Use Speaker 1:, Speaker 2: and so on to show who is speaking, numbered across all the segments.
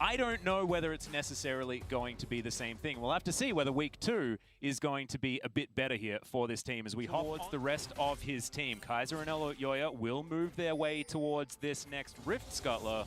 Speaker 1: I don't know whether it's necessarily going to be the same thing. We'll have to see whether week 2 is going to be a bit better here for this team as we hop towards the rest of his team. Kaiser and Elyoya will move their way towards this next Rift Scuttler.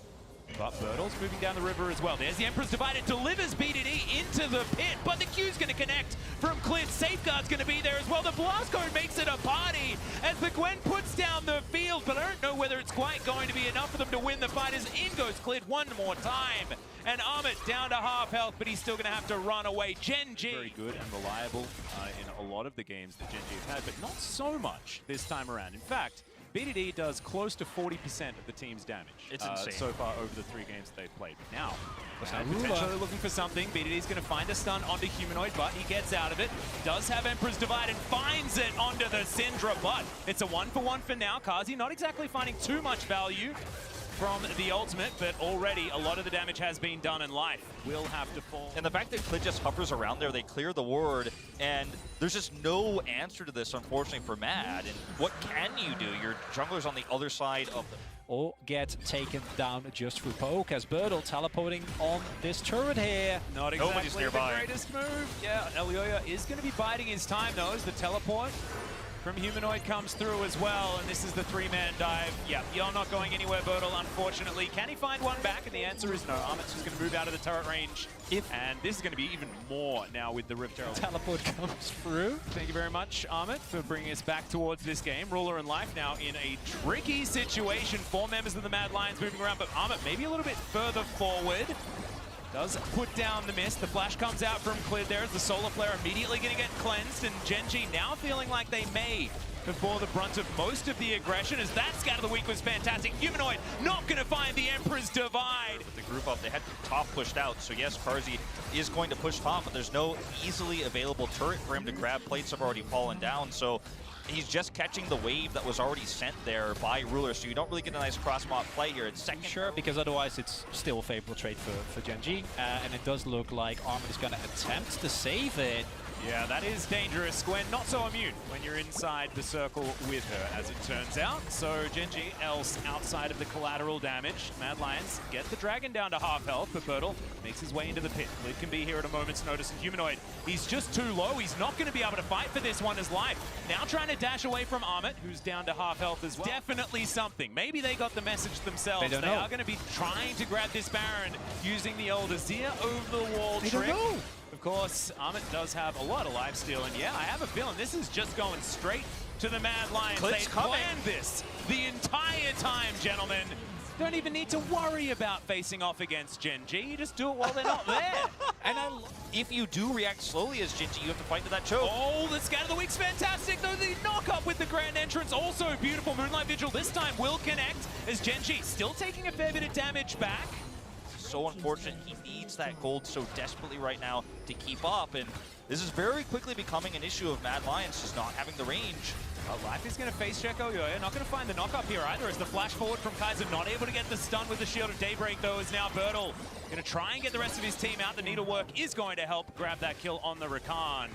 Speaker 1: But Bertle's moving down the river as well. There's the Emperor's Divide. It delivers BDD into the pit, but the Q's going to connect from Clint. Safeguard's going to be there as well. The Blast Cone makes it a party as the Gwen puts down the field, but I don't know whether it's quite going to be enough for them to win the fight as in goes Clint one more time. And Amit down to half health, but he's still going to have to run away. Gen G. Very good and reliable in a lot of the games that Gen G have had, but not so much this time around. In fact, BDD does close to 40% of the team's damage.
Speaker 2: It's insane.
Speaker 1: So far over the 3 games that they've played. But now, potentially looking for something. BDD's going to find a stun onto Humanoid, but he gets out of it. Does have Emperor's Divide and finds it onto the Syndra, but it's a 1-for-1 for now. Kazi not exactly finding too much value from the ultimate, but already a lot of the damage has been done, and life will have to fall.
Speaker 2: And the fact that Clint just hovers around there, they clear the ward, and there's just no answer to this, unfortunately, for MAD. And what can you do? Your jungler's on the other side of the...
Speaker 3: Or get taken down just through poke, as Bertle teleporting on this turret here.
Speaker 1: Not exactly
Speaker 2: Nobody's nearby.
Speaker 1: The greatest move. Yeah, Elyoya is going to be biding his time, though, as the teleport from Humanoid comes through as well, and this is the 3-man dive. Yeah, you're not going anywhere, Bertle, unfortunately. Can he find one back? And the answer is no. Amit's just going to move out of the turret range. And this is going to be even more now with the Rift Herald.
Speaker 3: Teleport comes through.
Speaker 1: Thank you very much, Amit, for bringing us back towards this game. Ruler and Life now in a tricky situation. 4 members of the Mad Lions moving around, but Amit maybe a little bit further forward. Does put down the mist. The flash comes out from Clid there as the Solar Flare immediately going to get cleansed, and Gen G now feeling like they may have bore the brunt of most of the aggression, as that scat of the week was fantastic. Humanoid not going to find the Emperor's Divide.
Speaker 2: With the group up, they had top pushed out, so yes, Karzi is going to push top, but there's no easily available turret for him to grab. Plates have already fallen down, so he's just catching the wave that was already sent there by Ruler, so you don't really get a nice cross-mop play here. It's second.
Speaker 3: Sure, because otherwise it's still a favorable trade for Gen G, and it does look like Armin is going to attempt to save it.
Speaker 1: Yeah, that is dangerous. Gwen not so immune when you're inside the circle with her, as it turns out. So Gen G else outside of the collateral damage. Mad Lions get the Dragon down to half health, but Bertle makes his way into the pit. Lid can be here at a moment's notice, and Humanoid, he's just too low. He's not going to be able to fight for this one as life. Now trying to dash away from Amit, who's down to half health as well. Definitely something. Maybe they got the message themselves. They are going to be trying to grab this Baron using the old Azir over the wall trick. Of course, Amit does have a lot of lifesteal, and yeah, I have a feeling this is just going straight to the Mad Lions. They planned this the entire time, gentlemen. Don't even need to worry about facing off against Gen G. You just do it while they're not there.
Speaker 2: And if you do react slowly as Gen G, you have to fight to that choke.
Speaker 1: Oh, the scat of the week's fantastic, though. The knock-up with the Grand Entrance, also beautiful. Moonlight Vigil this time will connect as Gen G still taking a fair bit of damage back.
Speaker 2: So unfortunate. He needs that gold so desperately right now to keep up, and this is very quickly becoming an issue of Mad Lions just not having the range.
Speaker 1: Life is going to face check Elyoya, not going to find the knock-up here either, as the flash forward from Kaiser not able to get the stun with the Shield of Daybreak, though, is now Bertle going to try and get the rest of his team out. The needlework is going to help grab that kill on the Rakan.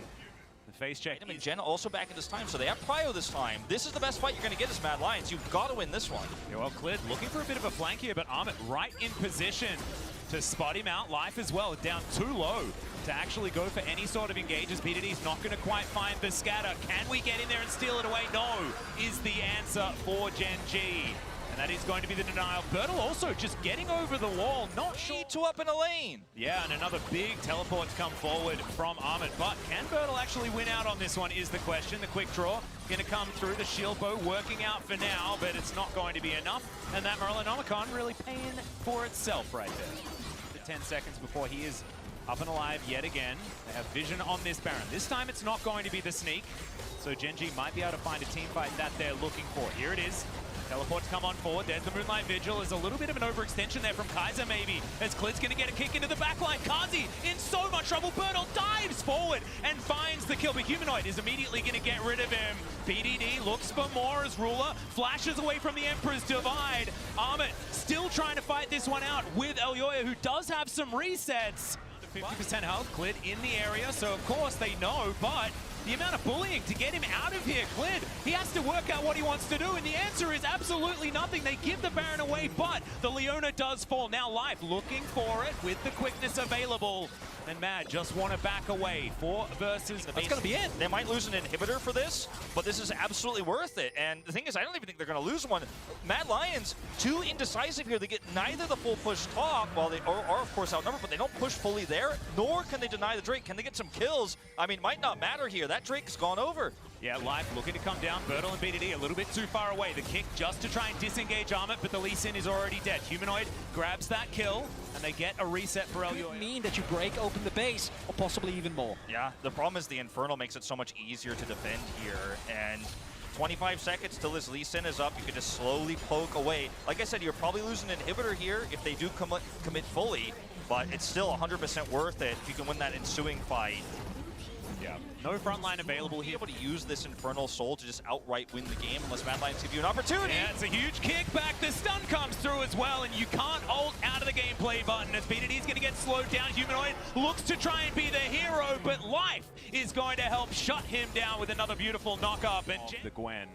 Speaker 1: The face check.
Speaker 2: And Jen also back at this time, so they have Prio this time. This is the best fight you're going to get as Mad Lions. You've got to win this one.
Speaker 1: Yeah, well, Clid looking for a bit of a flank here, but Amit right in position to spot him out. Life as well, down too low to actually go for any sort of engage, as BDD's not going to quite find the scatter. Can we get in there and steal it away? No, is the answer for Gen G. And that is going to be the denial. Bertle also just getting over the wall, not sure.
Speaker 2: 2 up in a lane.
Speaker 1: Yeah, and another big teleport to come forward from Amit. But can Bertle actually win out on this one is the question. The quick draw going to come through. The shield bow working out for now, but it's not going to be enough. And that Merlinomicon really paying for itself right there. 10 seconds before he is up and alive yet again. They have vision on this Baron. This time it's not going to be the sneak, so Gen G might be able to find a team fight that they're looking for. Here it is. Teleports come on forward. There's the Moonlight Vigil. There's a little bit of an overextension there from Kaiser maybe, as Klid's going to get a kick into the backline. Kazi in so much trouble. Bertle dives forward and finds the kill, but Humanoid is immediately going to get rid of him. BDD looks for more as Ruler flashes away from the Emperor's Divide. Amit still trying to fight this one out with Elyoya, who does have some resets. 50% health. Clid in the area, so of course they know, but the amount of bullying to get him out of here cleared. He has to work out what he wants to do, and the answer is absolutely nothing. They give the Baron away, but the Leona does fall. Now Life looking for it with the quickness available. And MAD just want to back away. 4 versus. That's going to be it.
Speaker 2: They might lose an inhibitor for this, but this is absolutely worth it. And the thing is, I don't even think they're going to lose one. MAD Lions, too indecisive here. They get neither the full push top, while they are of course outnumbered, but they don't push fully there, nor can they deny the Drake. Can they get some kills? I mean, might not matter here. That Drake's gone over.
Speaker 1: Yeah, Life looking to come down. Bertel and BDD a little bit too far away. The kick just to try and disengage Armit, but the Lee Sin is already dead. Humanoid grabs that kill, and they get a reset for LU.
Speaker 3: Could mean that you break open the base, or possibly even more.
Speaker 2: Yeah, the problem is the Infernal makes it so much easier to defend here, and 25 seconds till this Lee Sin is up. You can just slowly poke away. Like I said, you're probably losing an inhibitor here if they do commit fully, but it's still 100% worth it if you can win that ensuing fight.
Speaker 1: Yeah, no frontline available here.
Speaker 2: Be able to use this Infernal Soul to just outright win the game unless MAD Lions give you an opportunity.
Speaker 1: Yeah, it's a huge kickback. The stun comes through as well, and you can't ult out of the gameplay button as BDD's going to get slowed down. Humanoid looks to try and be the hero, but Life is going to help shut him down with another beautiful knock-up. And the Gwen.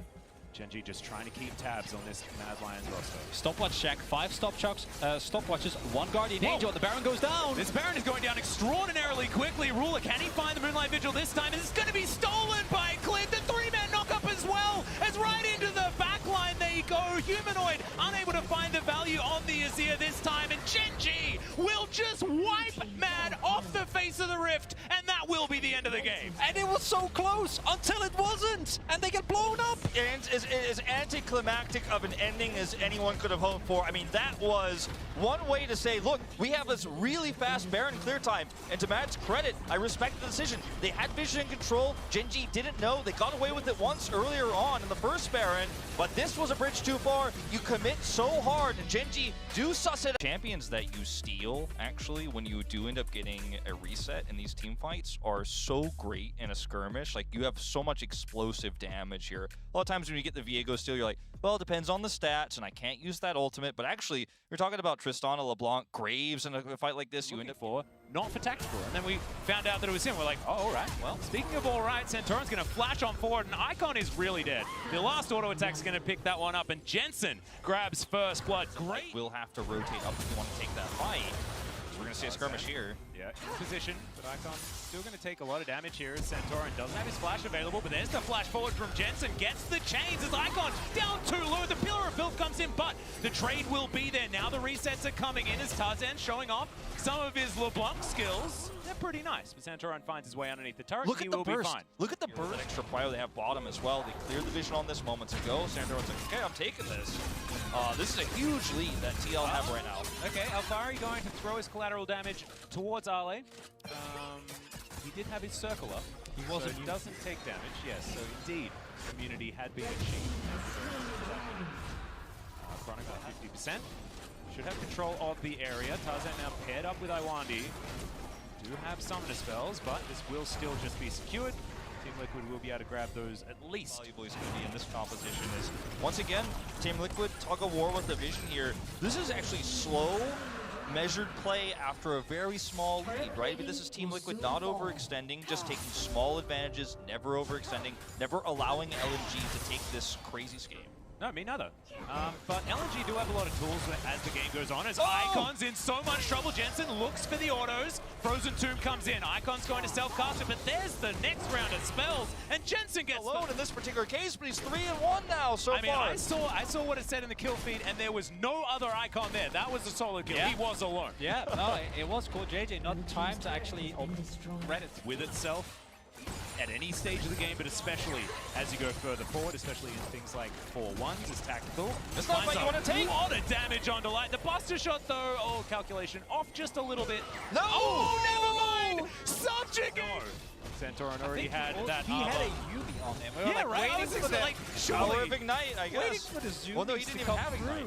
Speaker 1: Gen.G just trying to keep tabs on this MAD Lions roster.
Speaker 3: Stopwatch check, 5 stopwatches, 1 Guardian Angel, and the Baron goes down.
Speaker 1: This Baron is going down extraordinarily quickly. Ruler, can he find the Moonlight Vigil this time? It's going to be stolen by Clint. The 3-man knock-up as well, as right into the backline they go. Humanoid unable to find the value on the Azir this time, and Gen.G will just wipe MAD off the face of the rift, and that will be the end of the game.
Speaker 3: And it was so close until it wasn't, and they get blown up.
Speaker 2: And as anticlimactic of an ending as anyone could have hoped for. I mean, that was one way to say, look, we have this really fast Baron clear time, and to MAD's credit, I respect the decision. They had vision and control. Gen.G didn't know. They got away with it once earlier on in the first Baron, but this was a bridge too far. You commit so hard, and Gen.G do suss it. Champions that you steal, actually, when you do end up getting a reset in these team fights, are so great in a skirmish. Like, you have so much explosive damage here. A lot of times when you get the Viego steal, you're like, well, it depends on the stats, and I can't use that ultimate. But actually, you're talking about Tristana, LeBlanc, Graves in a fight like this. You end up
Speaker 1: for not for tactical, and then we found out that it was him. We're like, oh, all right. Well, speaking of all right, Santorin's going to flash on forward, and Icon is really dead. The last auto attack's going to pick that one up, and Jensen grabs first blood. Great.
Speaker 2: We'll have to rotate up if you want to take that fight. We're going to see a skirmish here.
Speaker 1: Yeah, in position, but Icon still going to take a lot of damage here as Santorin doesn't have his flash available, but there's the flash forward from Jensen, gets the chains as Icon down too low. The Pillar of Filth comes in, but the trade will be there. Now the resets are coming in as Tarzan showing off some of his LeBlanc skills. They're pretty nice, but Santorin finds his way underneath the turret.
Speaker 2: Look at the burst.
Speaker 1: Be fine.
Speaker 2: Look at the burst. Extra fire they have bottom as well. They cleared the vision on this moments ago. Santorin's like, okay, I'm taking this. This is a huge lead that TL have right now.
Speaker 1: Okay, Alfari going to throw his collateral damage towards Ale. He did have his circle up. He doesn't take damage, yes, so indeed, immunity had been achieved. Chronicle at 50%. Should have control of the area. Tarzan now paired up with Iwandi. Do have summoner spells, but this will still just be secured. Team Liquid will be able to grab those at least.
Speaker 2: Valuable is going to be in this composition is, once again, Team Liquid tug of war with the vision here. This is actually slow, measured play after a very small lead, right? But this is Team Liquid not overextending, just taking small advantages, never overextending, never allowing LNG to take this crazy scheme.
Speaker 1: No, me neither. But LNG do have a lot of tools as the game goes on. As Icon's in so much trouble, Jensen looks for the autos. Frozen Tomb comes in. Icon's going to self-cast it, but there's the next round of spells, and Jensen gets
Speaker 2: alone in this particular case, but he's 3-1 now so far.
Speaker 1: I saw what it said in the kill feed, and there was no other Icon there. That was a solid kill. Yeah. He was alone.
Speaker 3: Yeah, no, it was cool. JJ, not time to actually read it
Speaker 1: with itself. At any stage of the game, but especially as you go further forward, especially in things like 4-1s as tactical.
Speaker 2: It's not what you want to take.
Speaker 1: A lot of damage on Delight. The Buster Shot, though, calculation off just a little bit.
Speaker 2: No!
Speaker 1: Oh, never mind! Subjugate! Santorin already had that.
Speaker 3: He had a Yubi on him.
Speaker 1: Yeah, right. I was like,
Speaker 2: Power of Ignite, I guess.
Speaker 3: Waiting for the Zoomies
Speaker 2: well, no, he didn't even have Ignite.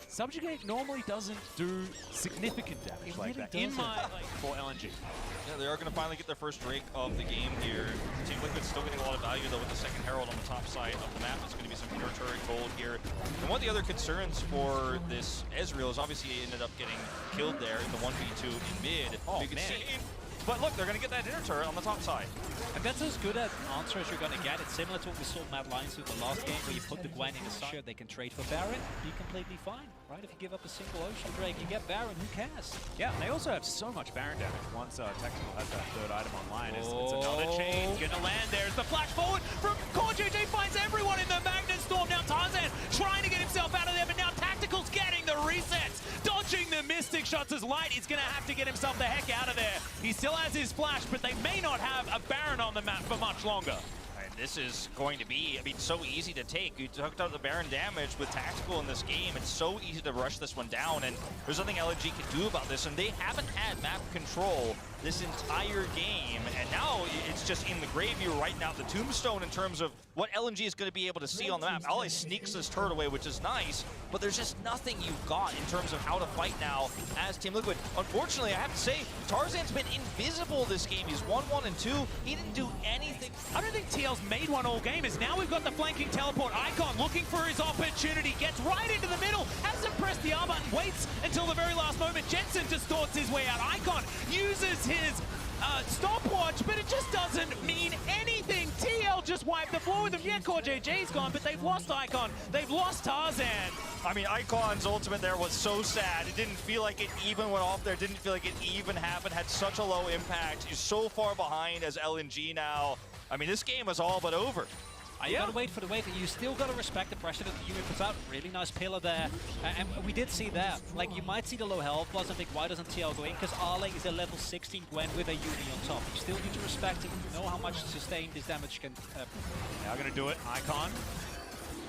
Speaker 1: Subjugate normally doesn't do significant damage like that in my for LNG.
Speaker 2: Yeah, they are going to finally get their first Drake of the game here. Team Liquid's still getting a lot of value though with the second Herald on the top side of the map. There's going to be some inner turret gold here. And one of the other concerns for this Ezreal is obviously he ended up getting killed there in the 1v2 in mid.
Speaker 1: Oh,
Speaker 2: you can see But look, they're going to get that inner turret on the top side.
Speaker 3: And that's as good an answer as you're going to get. It's similar to what we saw MAD Lions do the last game, where you put the Gwen in the side. They can trade for Baron, be completely fine, right? If you give up a single Ocean Drake, you get Baron, who cares?
Speaker 1: Yeah, and they also have so much Baron damage once Tactical has that third item online. It's another chain gonna land there. As the flash forward from CoreJJ finds everyone in the Magnet Storm. Now Tarzan trying to get himself out of there, but now Tactical's getting the resets, dodging the Mystic shots as Light is gonna have to get himself the heck out of there. He still has his flash, but they may not have a Baron on the map for much longer.
Speaker 2: And this is going to be, I mean, so easy to take. You took out the Baron damage with Tactical in this game. It's so easy to rush this one down, and there's nothing LNG can do about this, and they haven't had map control this entire game, and now it's just in the grave. You're writing out the tombstone in terms of what LNG is going to be able to see on the map. Ollie sneaks this turret away, which is nice, but there's just nothing you've got in terms of how to fight now as Team Liquid. Unfortunately, I have to say, Tarzan's been invisible this game. He's 1-1 and 2. He didn't do anything.
Speaker 1: I don't think TL's made one all game, as now we've got the flanking teleport icon looking for his opportunity, gets right into the middle, hasn't pressed the R button, waits until the very last moment. Jensen distorts his way out. Icon uses his stopwatch, but it just doesn't mean anything. TL just wiped the floor with him. Yeah, CoreJJ's gone, but they've lost Icon. They've lost Tarzan.
Speaker 2: I mean, Icon's ultimate there was so sad. It didn't feel like it even went off there. Didn't feel like it even happened. Had such a low impact. He's so far behind as LNG now. I mean, this game is all but over.
Speaker 3: You gotta wait for the wave. You still gotta respect the pressure that the unit puts out. Really nice pillar there. And we did see that. Like, you might see the low health plus and think, why doesn't TL go in? Because Arley is a level 16 Gwen with a Uni on top. You still need to respect it. You know how much sustained this damage can...
Speaker 1: Now gonna do it, Icon.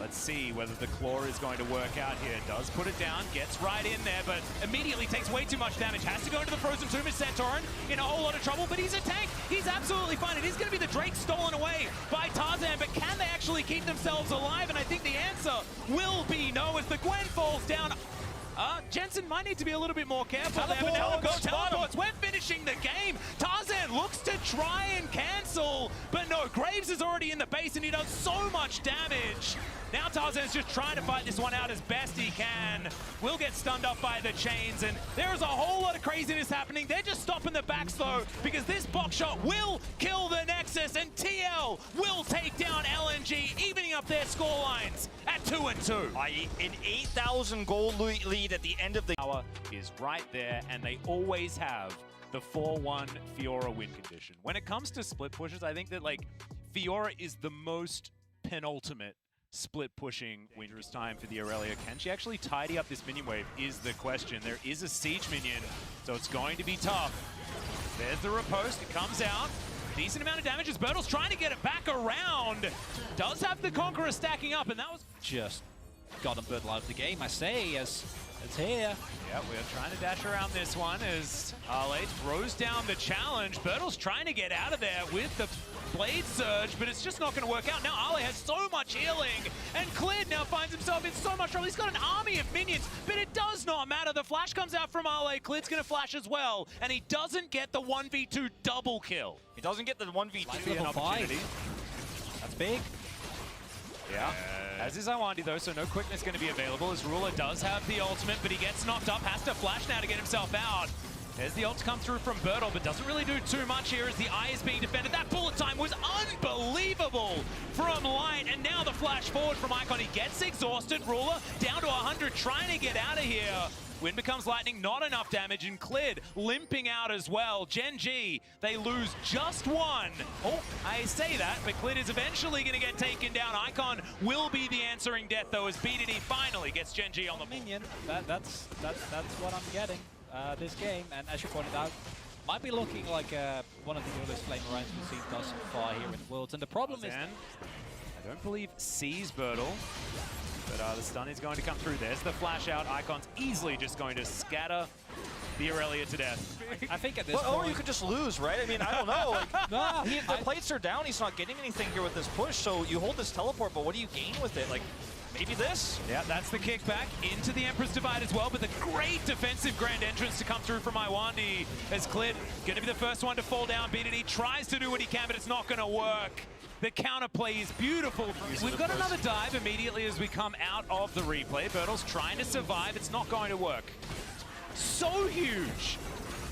Speaker 1: Let's see whether the claw is going to work out here. Does put it down, gets right in there, but immediately takes way too much damage. Has to go into the Frozen Tomb as Santorin in a whole lot of trouble, but he's a tank. He's absolutely fine. It is going to be the Drake stolen away by Tarzan, but can they actually keep themselves alive? And I think the answer will be no, as the Gwen falls down. Jensen might need to be a little bit more careful there, but now go teleports. We're finishing the game. Tarzan looks to try and cancel, but no, Graves is already in the base and he does so much damage. Now Tarzan's just trying to fight this one out as best he can. Will get stunned up by the chains, and there is a whole lot of craziness happening. They're just stopping the backs though, because this box shot will kill the Nexus, and TL will take down LNG, evening up their score lines at 2-2.
Speaker 2: An 8,000 gold lead at the end of the...
Speaker 1: Power is right there, and they always have the 4-1 Fiora win condition. When it comes to split pushes, I think that, like, Fiora is the most penultimate split pushing dangerous time for the Aurelia. Can she actually tidy up this minion wave is the question. There is a siege minion, so it's going to be tough. There's the riposte, it comes out. Decent amount of damage as Bertle's trying to get it back around. Does have the Conqueror stacking up, and that was
Speaker 3: Just got him Bertle out of the game, I say, as it's here.
Speaker 1: Yeah, we're trying to dash around this one as Arley throws down the challenge. Bertle's trying to get out of there with the Blade Surge, but it's just not going to work out. Now Arley has so much healing, and Clid now finds himself in so much trouble. He's got an army of minions, but it does not matter. The flash comes out from Arley. Clid's going to flash as well, and he doesn't get the 1v2 double kill.
Speaker 2: He doesn't get the 1v2
Speaker 1: Be an opportunity.
Speaker 3: That's big.
Speaker 1: Yeah. As is Awandi though, so no quickness going to be available, as Ruler does have the ultimate, but he gets knocked up, has to flash now to get himself out. There's the ult to come through from Bertle, but doesn't really do too much here as the eye is being defended. That bullet time was unbelievable from Light, and now the flash forward from Icon. He gets exhausted. Ruler down to 100, trying to get out of here. Wind becomes lightning, not enough damage, and Clid limping out as well. Gen G, they lose just one. Oh, I say that, but Clid is eventually going to get taken down. Icon will be the answering death, though, as BDD finally gets Gen G on the
Speaker 3: minion. That's what I'm getting this game, and as you pointed out, might be looking like one of the earliest flame rounds we've seen thus far here in Worlds. And the problem is,
Speaker 1: I don't believe sees Bertle. But the stun is going to come through. There's the flash out. Icon's easily just going to scatter the Aurelia to death.
Speaker 3: I think at this point...
Speaker 2: Or you could just lose, right? I mean, I don't know. Like, the plates are down. He's not getting anything here with this push. So you hold this teleport, but what do you gain with it? Like, maybe this?
Speaker 1: Yeah, that's the kickback into the Emperor's Divide as well. But the great defensive grand entrance to come through from Iwandi as Clid going to be the first one to fall down. BDD tries to do what he can, but it's not going to work. The counterplay is beautiful. We've got another dive immediately as we come out of the replay. Bertle's trying to survive. It's not going to work. So huge.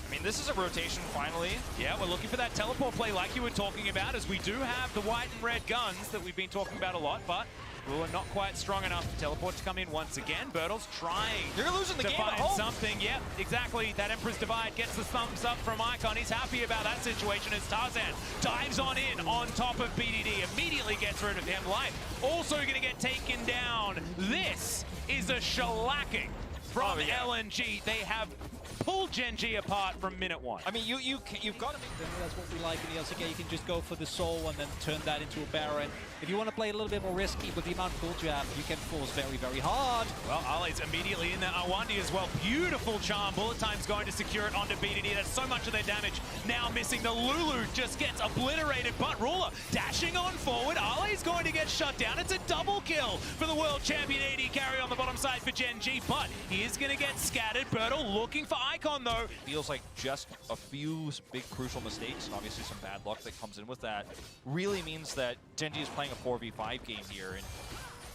Speaker 2: I mean, this is a rotation finally.
Speaker 1: Yeah, we're looking for that teleport play like you were talking about, as we do have the white and red guns that we've been talking about a lot, but we're not quite strong enough for teleport to come in once again. Bertle's trying
Speaker 2: You're losing the
Speaker 1: to
Speaker 2: game
Speaker 1: find
Speaker 2: at home.
Speaker 1: something. Yep, exactly. That Emperor's Divide gets the thumbs up from Icon. He's happy about that situation as Tarzan dives on in on top of BDD, immediately gets rid of him. Life also going to get taken down. This is a shellacking from LNG. They have pulled Gen G apart from minute one.
Speaker 2: I mean, you've got to make
Speaker 3: That's what we like in the LCK. You can just go for the soul and then turn that into a Baron. If you want to play a little bit more risky with the amount of gold you have, you can force very, very hard.
Speaker 1: Well, Ale's immediately in there. Awandi as well. Beautiful charm. Bullet Time's going to secure it onto BDD. That's so much of their damage now missing. The Lulu just gets obliterated, but Ruler dashing on forward. Ale's going to get shut down. It's a double kill for the world champion AD carry on the bottom side for Gen G, but he is going to get scattered. Bertle looking for Icon, though.
Speaker 2: Feels like just a few big crucial mistakes, and obviously some bad luck that comes in with that, really means that Gen G is playing a 4v5 game here, and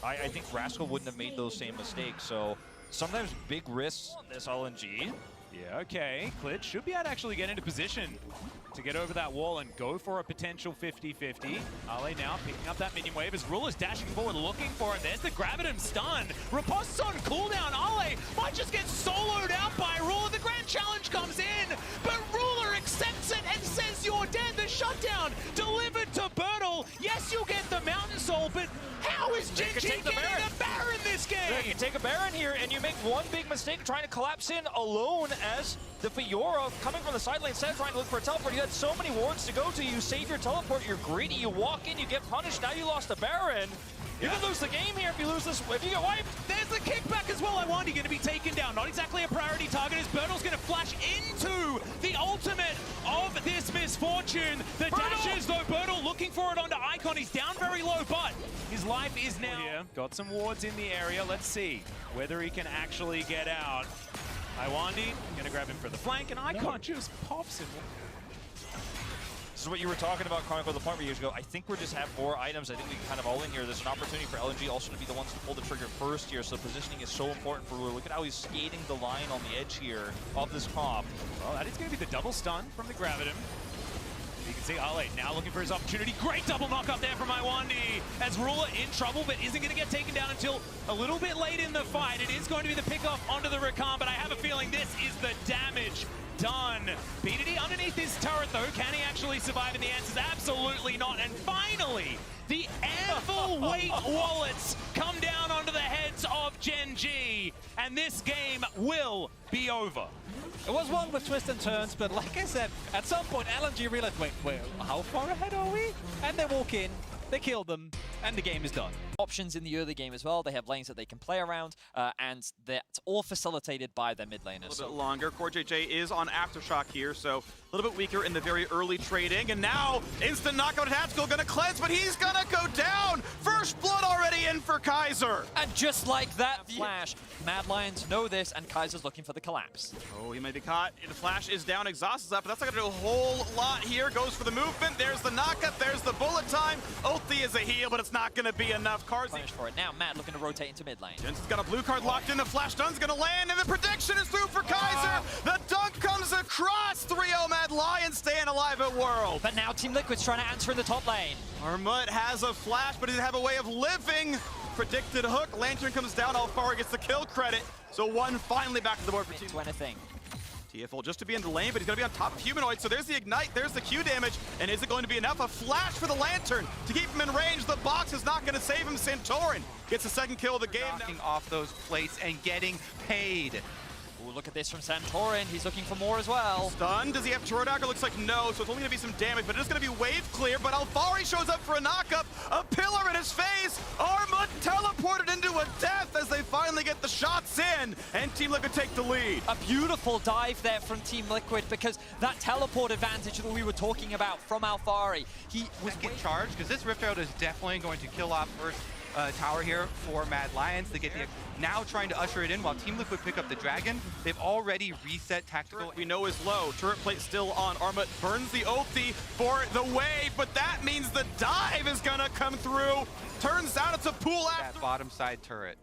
Speaker 2: I think Rascal wouldn't have made those same mistakes, so sometimes big risks on this LNG.
Speaker 1: Yeah, okay. Klitsch should be able to actually get into position to get over that wall and go for a potential 50-50. Ale now picking up that minion wave as Ruler's dashing forward looking for it. There's the Gravitum stun. Ripost's on cooldown. Ale might just get soloed out by Ruler. The grand challenge comes in, but Ruler accepts it and says you're dead. The shutdown delivered to Bertle. Yes, you'll get the Mountain Soul, but how is Gen G getting a Baron this game?
Speaker 2: You take a Baron here, and you make one big mistake trying to collapse in alone as the Fiora coming from the side lane instead of trying to look for a teleport. You had so many wards to go to. You save your teleport, you're greedy, you walk in, you get punished. Now you lost a Baron. You can lose the game here if you lose this, if you get wiped.
Speaker 1: There's the kickback as well. Awandi going to be taken down. Not exactly a priority target as Bertle's going to flash into the ultimate of this misfortune. The dashes, though, Bertle looking for it onto Icon. He's down very low, but his life is now here. Got some wards in the area. Let's see whether he can actually get out. Awandi going to grab him for the flank, and Icon just pops him.
Speaker 2: This is what you were talking about, Chronicle, the point where years ago. I think we just have 4 items. I think we can kind of all in here. There's an opportunity for LNG also to be the ones to pull the trigger first here, so positioning is so important for Ruler. Look at how he's skating the line on the edge here of this comp.
Speaker 1: Well, that is going to be the double stun from the Gravitum. You can see Ale now looking for his opportunity. Great double knock up there from Awandi as Ruler in trouble, but isn't going to get taken down until a little bit late in the fight. It is going to be the pickoff onto the Rakan, but I have a feeling this is the damage done. BDD underneath his turret, though. Can he actually survive? And the answer is absolutely not. And finally, the Anvil weight wallets come down onto the heads of Gen G, and this game will be over.
Speaker 3: It was one with twists and turns, but like I said, at some point LNG realized, wait, how far ahead are we? And they walk in, they kill them, and the game is done.
Speaker 4: Options in the early game as well. They have lanes that they can play around, and that's all facilitated by their mid laners.
Speaker 5: A little bit longer. Core JJ is on Aftershock here, so a little bit weaker in the very early trading. And now, instant knockout tactical, gonna cleanse, but he's gonna go down! First blood already in for Kaiser!
Speaker 4: And just like that flash, Mad Lions know this, and Kaiser's looking for the collapse.
Speaker 5: Oh, he may be caught. The flash is down, exhaust is up, but that's not gonna do a whole lot here. Goes for the movement, there's the knockup, there's the bullet time. Oathie is a heal, but it's not gonna be enough.
Speaker 4: Punish for it. Now Mad looking to rotate into mid lane.
Speaker 5: Jensen's got a blue card locked in, the flash stun's gonna land, and the prediction is through for Kaiser! The dunk comes across! 3-0 Mad Lions staying alive at World!
Speaker 4: But now Team Liquid's trying to answer in the top lane.
Speaker 5: Armut has a flash, but he doesn't have a way of living. Predicted hook, Lantern comes down, Alfari gets the kill credit. So one finally back to the board for Team.
Speaker 4: Into anything.
Speaker 5: TFL just to be in the lane, but he's gonna be on top of Humanoid, so there's the Ignite, there's the Q damage, and is it going to be enough? A flash for the Lantern to keep him in range. The box is not gonna save him. Santorin gets the second kill of the game.
Speaker 6: Knocking off those plates and getting paid.
Speaker 4: Ooh, look at this from Santorin. He's looking for more as well.
Speaker 5: Stun, does he have Turret Dagger? Looks like no, so it's only gonna be some damage, but it's gonna be wave clear, but Alfari shows up for a knockup, a pillar in his face, Armut teleported into a death as they finally get the shots in, and Team Liquid take the lead.
Speaker 4: A beautiful dive there from Team Liquid, because that teleport advantage that we were talking about from Alfari, he was
Speaker 6: Get charged, because this Rift Herald is definitely going to kill off first tower here for Mad Lions. They get the now trying to usher it in while Team Liquid pick up the Dragon. They've already reset tactical.
Speaker 5: We know is low. Turret plate still on. Armut burns the Oathie for the wave, but that means the dive is gonna come through. Turns out it's a pool after.
Speaker 6: That bottom side turret.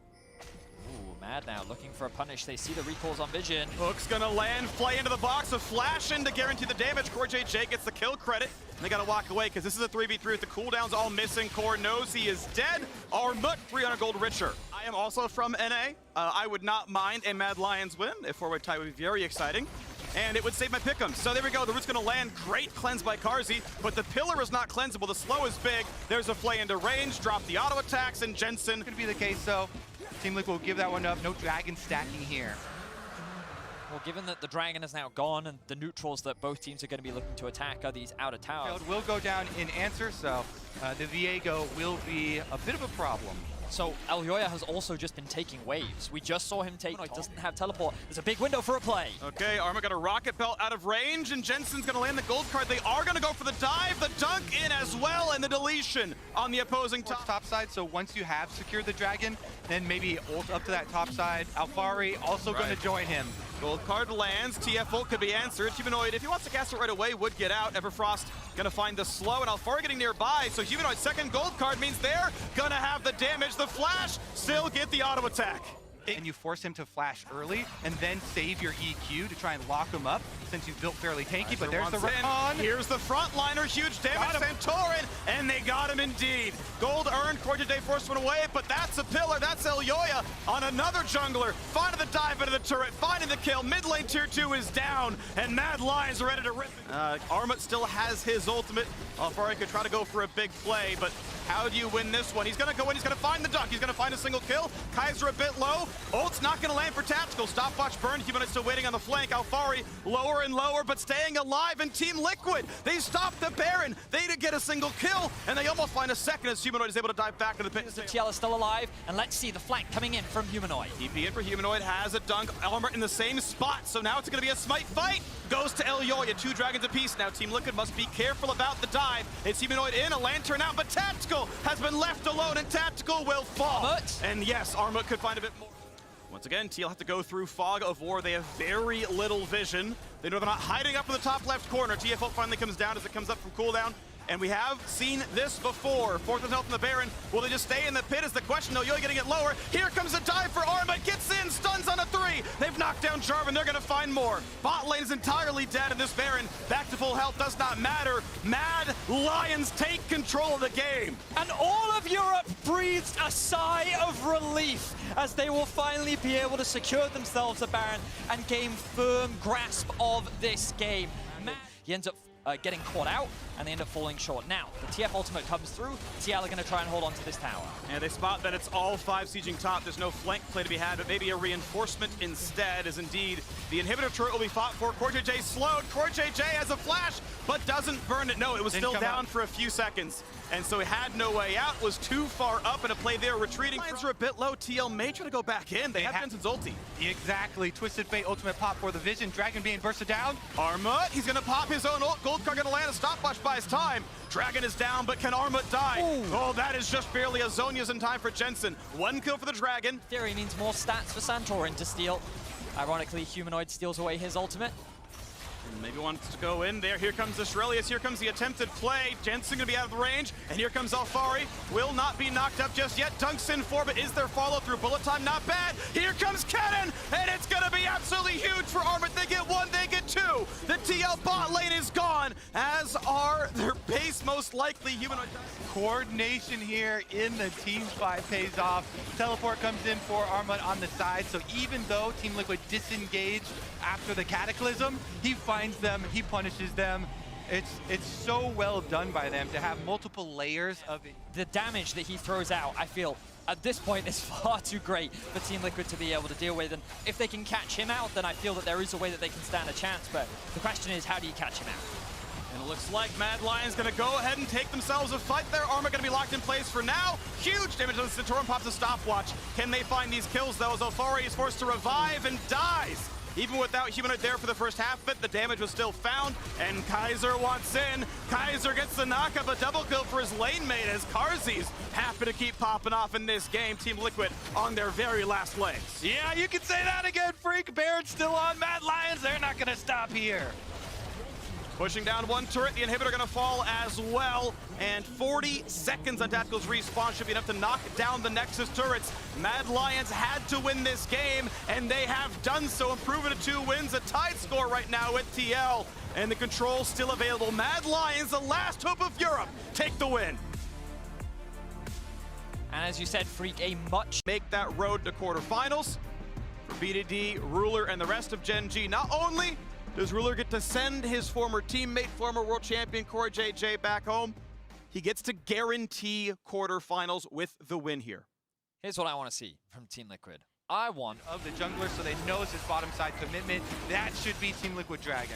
Speaker 4: MAD now looking for a punish. They see the recalls on Vision.
Speaker 5: Hook's gonna land, fly into the box, a flash in to guarantee the damage. CoreJJ gets the kill credit. And they gotta walk away because this is a 3v3 with the cooldowns all missing. Core knows he is dead. Armut, 300 gold richer. I am also from NA. I would not mind a Mad Lions win. A 4-way tie would be very exciting. And it would save my pick'em. So there we go, the root's gonna land. Great cleanse by Carzzy, but the pillar is not cleansable. The slow is big. There's a flay into range, drop the auto attacks, and Jensen.
Speaker 6: Gonna be the case though. Team Liquid will give that one up. No dragon stacking here.
Speaker 4: Well, given that the Dragon is now gone and the neutrals that both teams are going to be looking to attack are these outer towers.
Speaker 6: Will go down in answer, so the Viego will be a bit of a problem.
Speaker 4: So Elyoya has also just been taking waves. We just saw him take, no, he doesn't have teleport. There's a big window for a play.
Speaker 5: Okay, Arma got a rocket belt out of range, and Jensen's gonna land the gold card. They are gonna go for the dive, the dunk in as well, and the deletion on the opposing top
Speaker 6: side. So once you have secured the dragon, then maybe ult up to that top side. Alfari also gonna join him.
Speaker 5: Gold card lands, TF ult could be answered. Humanoid, if he wants to cast it right away, would get out. Everfrost gonna find the slow, and Alfari getting nearby, so Humanoid's second gold card means they're gonna have the damage. The flash, still get the auto attack.
Speaker 6: And you force him to flash early and then save your EQ to try and lock him up since you've built fairly tanky, but there's the recon.
Speaker 5: Here's the frontliner, huge damage, Santorin, and they got him indeed. Gold earned, CoreJJ forced one away, but that's a pillar, that's Elyoya on another jungler, finding the dive into the turret, finding the kill, mid lane tier 2 is down, and Mad Lions are ready to rip it. Armut still has his ultimate. Alfari could try to go for a big play, but how do you win this one? He's gonna go in, he's gonna find the dunk, he's gonna find a single kill. Kaiser a bit low, ult's not gonna land for Tactical. Stopwatch burn, Humanoid still waiting on the flank. Alfari lower and lower, but staying alive, and Team Liquid, they stop the Baron. They did get a single kill, and they almost find a second as Humanoid is able to dive back to the pit.
Speaker 4: The TL is still alive, and let's see the flank coming in from Humanoid.
Speaker 5: TP in for Humanoid, has a dunk, Armor in the same spot, so now it's gonna be a smite fight. Goes to Elyoya, 2 dragons apiece. Now Team Liquid must be careful about the dive. It's Humanoid in, a lantern out, but Tactical has been left alone, and Tactical will fall.
Speaker 4: Armut.
Speaker 5: And yes, Armut could find a bit more. Once again, TL have to go through Fog of War. They have very little vision. They know they're not hiding up in the top left corner. TF ult finally comes down as it comes up from cooldown. And we have seen this before. 4,000 health from the Baron. Will they just stay in the pit is the question. No, Elyoya getting it lower. Here comes a dive for Arma. Gets in, stuns on a 3. They've knocked down Jarvan. They're gonna find more. Bot lane is entirely dead, and this Baron, back to full health, does not matter. Mad Lions take control of the game.
Speaker 4: And all of Europe breathes a sigh of relief as they will finally be able to secure themselves a Baron and gain firm grasp of this game. He ends up getting caught out, and they end up falling short. Now, the TF ultimate comes through. TL are going to try and hold on to this tower.
Speaker 5: And they spot that it's all 5 sieging top. There's no flank play to be had, but maybe a reinforcement instead, as indeed the inhibitor turret will be fought for. CoreJJ slowed. CoreJJ has a flash, but doesn't burn it. No, it was still down for a few seconds. And so he had no way out, was too far up in a play there, retreating. Lines are a bit low. TL may try to go back in. They have Jensen's ulti.
Speaker 6: Exactly. Twisted Fate ultimate pop for the Vision. Dragon being bursted down.
Speaker 5: Armut, he's going to pop his own ult. Gold card going to land. A stopwatch buys time. Dragon is down, but can Armut die? Ooh. Oh, that is just barely a Zhonya's in time for Jensen. 1 kill for the Dragon.
Speaker 4: Theory means more stats for Santorin to steal. Ironically, Humanoid steals away his ultimate.
Speaker 5: Maybe wants to go in there. Here comes Aurelius. Here comes the attempted play. Jensen gonna be out of the range. And here comes Alfari. Will not be knocked up just yet. Dunks in 4, but is there follow through? Bullet time not bad. Here comes Cannon. And it's gonna be absolutely huge for Armut. They get 1, they get 2. The TL bot lane is gone, as are their base most likely. Humanoid.
Speaker 6: Coordination here in the team fight pays off. Teleport comes in for Armut on the side, so even though Team Liquid disengaged after the Cataclysm, he finds them, he punishes them. It's so well done by them to have multiple layers of it.
Speaker 4: The damage that he throws out, I feel, at this point is far too great for Team Liquid to be able to deal with. And if they can catch him out, then I feel that there is a way that they can stand a chance. But the question is, how do you catch him out?
Speaker 5: And it looks like Mad Lions gonna go ahead and take themselves a fight there. Armor gonna be locked in place for now. Huge damage on the Santorin, pops a stopwatch. Can they find these kills though, as Alfari is forced to revive and dies? Even without Humanoid there for the first half of it, the damage was still found, and Kaiser wants in. Kaiser gets the knockup, a double kill for his lane mate, as Carzzy's happy to keep popping off in this game. Team Liquid on their very last legs.
Speaker 6: Yeah, you can say that again, Freak. Baron's still on. Mad Lions, they're not gonna stop here.
Speaker 5: Pushing down one turret, the inhibitor gonna fall as well. And 40 seconds on Tactical's respawn should be enough to knock down the Nexus turrets. Mad Lions had to win this game, and they have done so, improving to 2 wins, a tied score right now with TL. And the control still available. Mad Lions, the last hope of Europe, take the win.
Speaker 4: And as you said, Freak, a much...
Speaker 5: Make that road to quarterfinals for BDD, Ruler, and the rest of Gen G. Not only does Ruler get to send his former teammate, former world champion Corey JJ back home, he gets to guarantee quarterfinals with the win here.
Speaker 4: Here's what I want to see from Team Liquid. I want...
Speaker 6: Of the jungler, so they know it's his bottom side commitment. That should be Team Liquid Dragon.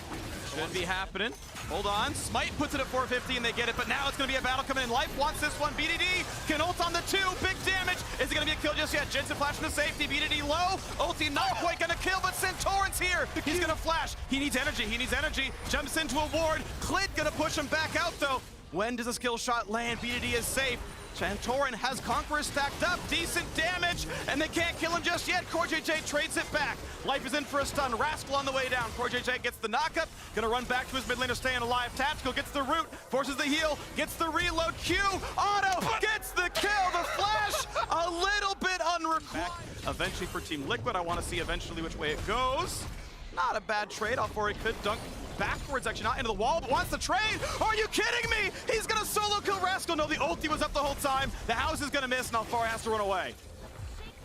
Speaker 5: Should be happening. Hold on. Smite puts it at 450 and they get it, but now it's going to be a battle coming in. Life wants this one. BDD can ult on the 2. Big damage. Is it going to be a kill just yet? Jensen flashing to safety. BDD low. Ulti not quite going to kill, but Santorin's here. He's going to flash. He needs energy. He needs energy. Jumps into a ward. Clid going to push him back out, though. When does a skill shot land? BDD is safe. Santorin has Conqueror stacked up, decent damage, and they can't kill him just yet. Core JJ trades it back. Life is in for a stun. Rascal on the way down. Core JJ gets the knockup, gonna run back to his mid laner, staying alive. Tactical gets the root, forces the heal, gets the reload. Q, auto, gets the kill, the flash, a little bit unrequited. Eventually for Team Liquid, I wanna see eventually which way it goes. Not a bad trade, Alfari could dunk backwards, actually not into the wall, but wants the trade. Are you kidding me? He's gonna solo kill Rascal. No, the ulti was up the whole time. The house is gonna miss, and Alfari has to run away.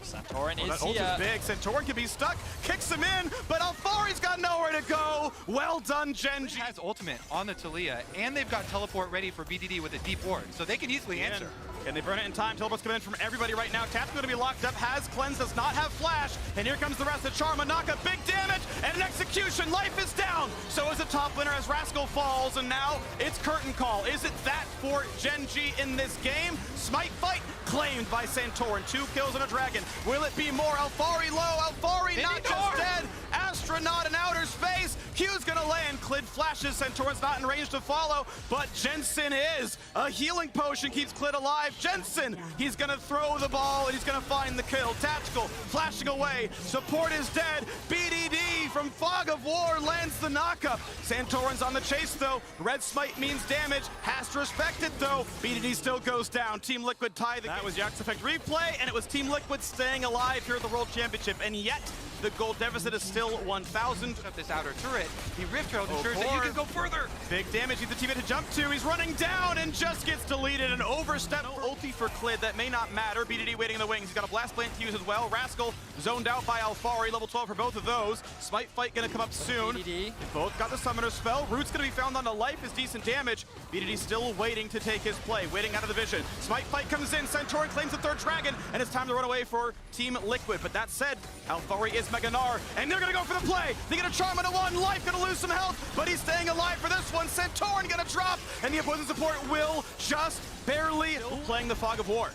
Speaker 4: Santorin
Speaker 5: That
Speaker 4: is
Speaker 5: ult
Speaker 4: here.
Speaker 5: is big. Santorin can be stuck, kicks him in, but Alfari's got nowhere to go. Well done, Gen G.
Speaker 6: Has ultimate on the Talia, and they've got teleport ready for BDD with a deep ward, so they can easily answer.
Speaker 5: Can they burn it in time? Teleport's coming in from everybody right now. Cap's going to be locked up. Has cleanse, does not have flash. And here comes the rest of Charma. Knock up, big damage, and an execution. Life is down. So is the top winner as Rascal falls. And now it's curtain call. Is it that for Gen G in this game? Smite fight claimed by Santorin. 2 kills and a dragon. Will it be more? Alfari low. Alfari not just dead. Astronaut in outer space. Q's gonna land. Clid flashes. Santorin's not in range to follow, but Jensen is. A healing potion keeps Clid alive. Jensen, he's gonna throw the ball and he's gonna find the kill. Tactical, flashing away. Support is dead. BDD from Fog of War lands the knockup. Santorin's on the chase though. Red Smite means damage. Has to respect it though. BDD still goes down. Team Liquid tie the game. That was Yax Effect replay, and it was Team Liquid staying alive here at the World Championship, and yet the goal deficit is still 1,000.
Speaker 6: Of this outer turret, the Rift Herald ensures that you can go further.
Speaker 5: Big damage, he's the teammate to jump to. He's running down and just gets deleted. An overstep. No ulti for Clid, that may not matter. BDD waiting in the wings. He's got a blast plant to use as well. Rascal zoned out by Alfari, level 12 for both of those. Smite fight gonna come up soon.
Speaker 4: BDD.
Speaker 5: Both got the summoner spell. Root's gonna be found on the life, is decent damage. BDD still waiting to take his play, waiting out of the vision. Smite fight comes in. Santorin claims the 3rd dragon, and it's time to run away for Team Liquid. But that said, Alfari is Meganar, and they're gonna go for the play. They get a charm into 1. Life gonna lose some health, but he's staying alive for this one. Santorin gonna drop, and the opposing support will just barely playing the Fog of War.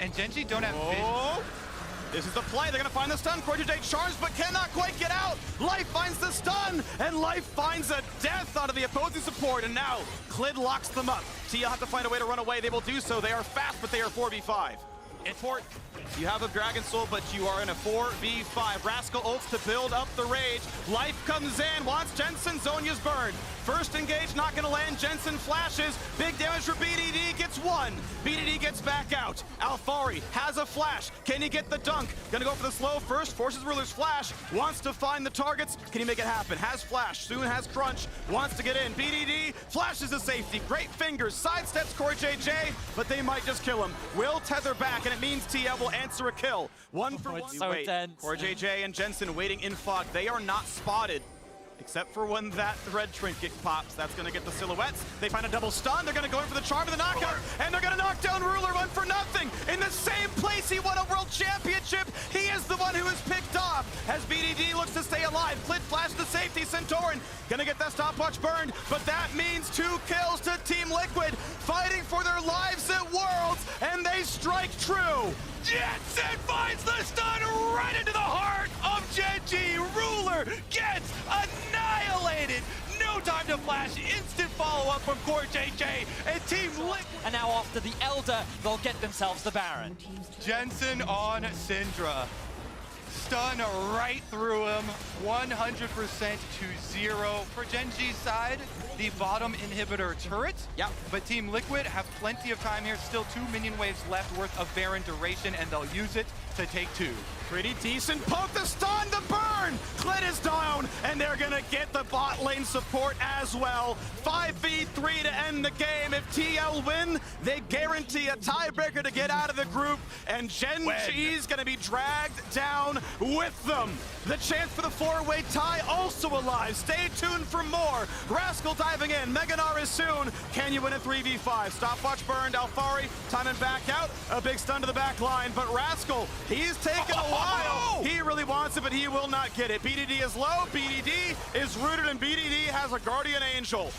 Speaker 6: And Gen G don't have vision.
Speaker 5: Oh, this is the play. They're gonna find the stun. Core JJ charms, but cannot quite get out. Life finds the stun, and Life finds a death out of the opposing support, and now Clid locks them up. TL have to find a way to run away. They will do so. They are fast, but they are 4v5. Import, you have a Dragon Soul, but you are in a 4v5. Rascal ults to build up the rage. Life comes in, wants Jensen, Zonya's burned. First engage, not gonna land. Jensen flashes. Big damage for BDD, gets 1. BDD gets back out. Alfari has a flash. Can he get the dunk? Gonna go for the slow first, forces Ruler's flash. Wants to find the targets. Can he make it happen? Has flash, soon has crunch. Wants to get in. BDD flashes to safety. Great fingers, sidesteps Corey JJ, but they might just kill him. Will tether back, and it means TL will answer a kill. 1 for 1.
Speaker 4: So tense.
Speaker 5: Corey JJ and Jensen waiting in fog. They are not spotted, except for when that red trinket pops. That's gonna get the silhouettes. They find a double stun. They're gonna go in for the charm of the knockout, and they're gonna knock down Ruler 1 for nothing. In the same place he won a world championship, he is the one who is picked off. As BDD looks to stay alive, Clid flash to safety. Santorin gonna get that stopwatch burned, but that means 2 kills to Team Liquid, fighting for their lives at Worlds, and they strike true.
Speaker 6: Jensen finds the stun right into the heart of Gen G. Ruler gets annihilated. No time to flash. Instant follow-up from Core JJ and Team Liquid.
Speaker 4: And now after the Elder, they'll get themselves the Baron.
Speaker 6: Jensen on Syndra. stun right through him, 100% to 0. For Gen G's side, the bottom inhibitor turret.
Speaker 5: Yep.
Speaker 6: But Team Liquid have plenty of time here. Still 2 minion waves left worth of Baron duration, and they'll use it to take 2.
Speaker 5: Pretty decent poke, the stun, the burn! Clint is down, and they're gonna get the bot lane support as well. 5v3 to end the game. If TL win, they guarantee a tiebreaker to get out of the group, and Gen G's gonna be dragged down with them. The chance for the 4-way tie also alive. Stay tuned for more. Rascal diving in, Meganar is soon. Can you win a 3v5? Stopwatch burned, Alfari timing back out. A big stun to the back line, but Rascal, he's taken a while. He really wants it, but he will not get it. BDD is low, BDD is rooted, and BDD has a Guardian Angel.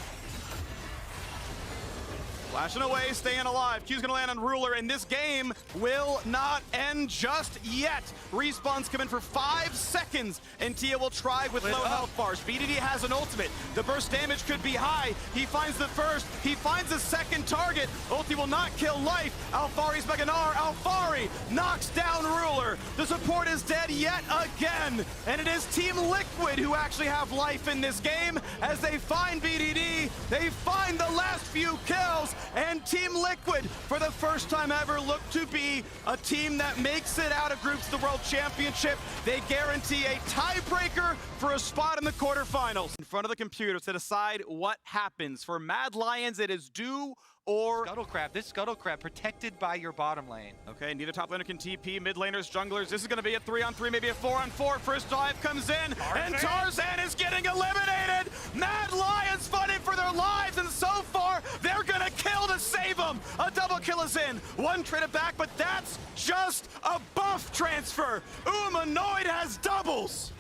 Speaker 5: Flashing away, staying alive. Q's gonna land on Ruler, and this game will not end just yet. Respawns come in for 5 seconds, and Tia will try with low health bars. BDD has an ultimate. The burst damage could be high. He finds the first, he finds the second target. Ulti will not kill life. Alfari's Meganar. Alfari knocks down Ruler. The support is dead yet again, and it is Team Liquid who actually have life in this game as they find BDD. They find the last few kills. And Team Liquid, for the first time ever, look to be a team that makes it out of groups to the World Championship. They guarantee a tiebreaker for a spot in the quarterfinals. In front of the computer to decide what happens. For Mad Lions, it is do or
Speaker 6: Scuttle Crab. This Scuttle Crab protected by your bottom lane.
Speaker 5: Okay, neither top laner can TP. Mid laners, junglers. This is going to be a 3-on-3, maybe a 4-on-4. First dive comes in, and Tarzan is getting eliminated. Mad Lions fighting for their lives, and so far, they're going to kill to save them. A double kill is in. One traded back, but that's just a buff transfer. Humanoid has doubles.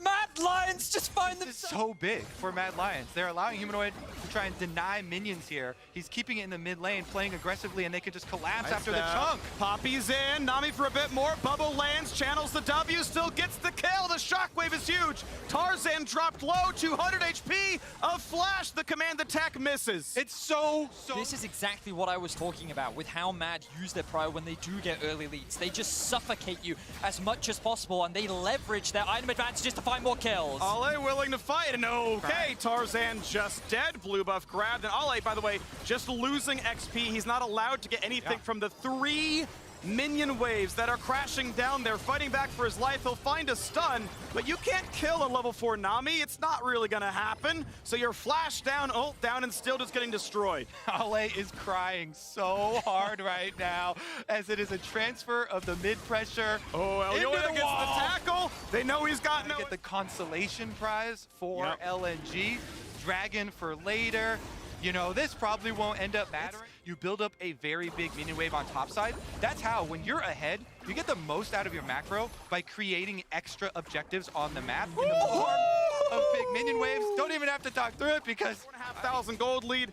Speaker 4: Mad Lions just find
Speaker 6: This is
Speaker 4: themselves.
Speaker 6: so big for Mad Lions. They're allowing Humanoid to try and deny minions here. He's keeping it in the mid lane, playing aggressively, and they could just collapse after the chunk.
Speaker 5: Poppy's in, Nami for a bit more. Bubble lands, channels the W, still gets the kill. The shockwave is huge. Tarzan dropped low, 200 HP. A flash, the command attack misses.
Speaker 6: It's so
Speaker 4: This is exactly what I was talking about with how Mad use their prio when they do get early leads. They just suffocate you as much as possible, and they leverage their item advantages to find more kills.
Speaker 5: Ale willing to fight, and okay, Tarzan just dead. Blue buff grabbed, and Ale, by the way, just losing XP. He's not allowed to get anything from the 3 minion waves that are crashing down there, fighting back for his life. He'll find a stun, but you can't kill a level 4 Nami. It's not really gonna happen. So you're flash down, ult down, and still just getting destroyed.
Speaker 6: Ale is crying so hard right now as it is a transfer of the mid pressure.
Speaker 5: Oh, Elyoya gets the tackle. They know he's got no...
Speaker 6: Get the consolation prize for LNG. Dragon for later. You know, this probably won't end up mattering. You build up a very big minion wave on top side. That's how, when you're ahead, you get the most out of your macro by creating extra objectives on the map in the form of big minion waves. Don't even have to talk through it because
Speaker 5: 4,500 gold lead.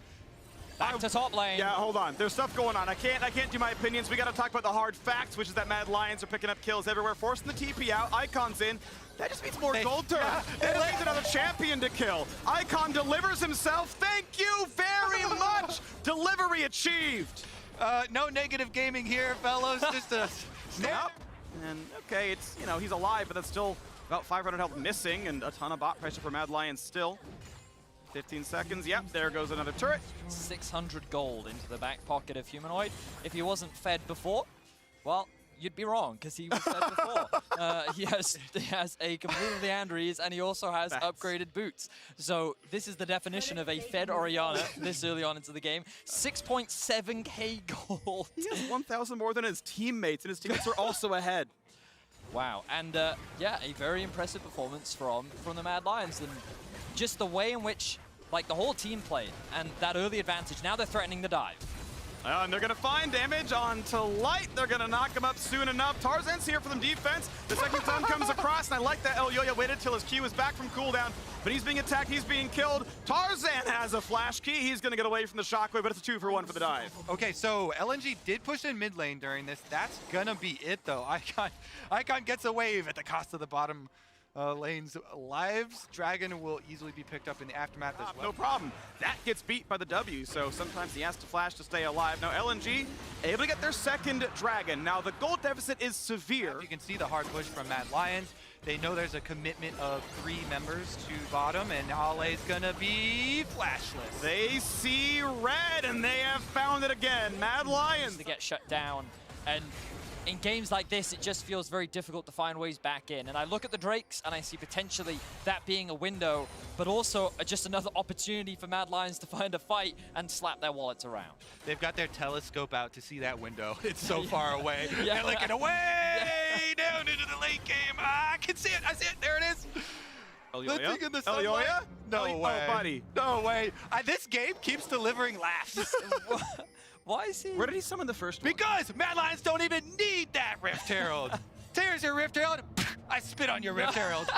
Speaker 4: Back to top lane.
Speaker 5: Yeah, hold on. There's stuff going on. I can't do my opinions. We got to talk about the hard facts, which is that Mad Lions are picking up kills everywhere, forcing the TP out. Icon's in. That just means more gold turn. It lays another champion to kill. Icon delivers himself. Thank you very much. Delivery achieved.
Speaker 6: no negative gaming here, fellows. Just a
Speaker 5: Snap. And okay, it's, you know, he's alive, but that's still about 500 health missing and a ton of bot pressure for Mad Lions still. 15 seconds. Yep, there goes another turret.
Speaker 4: 600 gold into the back pocket of Humanoid. If he wasn't fed before, well, you'd be wrong, because he was fed before. He has a completely Andries, and he also has upgraded boots. So this is the definition of a fed Orianna this early on into the game. 6.7k gold.
Speaker 5: He has 1,000 more than his teammates, and his teammates are also ahead.
Speaker 4: Wow, and yeah, a very impressive performance from the Mad Lions. And just the way in which, like, the whole team played, and that early advantage. Now they're threatening the dive.
Speaker 5: And they're going to find damage onto Light. They're going to knock him up soon enough. Tarzan's here for them defense. The second stun comes across, and I like that Elyoya waited till his Q is back from cooldown. But he's being attacked, he's being killed. Tarzan has a flash key. He's going to get away from the shockwave, but it's a 2-for-1 for the dive.
Speaker 6: Okay, so LNG did push in mid lane during this. That's gonna be it, though. Icon gets a wave at the cost of the bottom lane's lives. Dragon will easily be picked up in the aftermath as well.
Speaker 5: No problem. That gets beat by the W, so sometimes he has to flash to stay alive. Now LNG able to get their second Dragon. Now the gold deficit is severe.
Speaker 6: You can see the hard push from Mad Lions. They know there's a commitment of 3 members to bottom, and Ale's gonna be flashless.
Speaker 5: They see red, and they have found it again. Mad Lions.
Speaker 4: To get shut down, and in games like this, it just feels very difficult to find ways back in. And I look at the Drakes, and I see potentially that being a window, but also just another opportunity for Mad Lions to find a fight and slap their wallets around.
Speaker 6: They've got their telescope out to see that window. It's so far away.
Speaker 4: Yeah.
Speaker 6: They're looking away down into the late game. I can see it. I see it. There it is. The thing in the sunlight. No way.
Speaker 5: Oh, buddy.
Speaker 6: No way. This game keeps delivering laughs.
Speaker 4: Why is he?
Speaker 5: Where did he summon the first one?
Speaker 6: Because Mad Lions don't even need that Rift Herald. Here's your Rift Herald. I spit on your Rift Herald.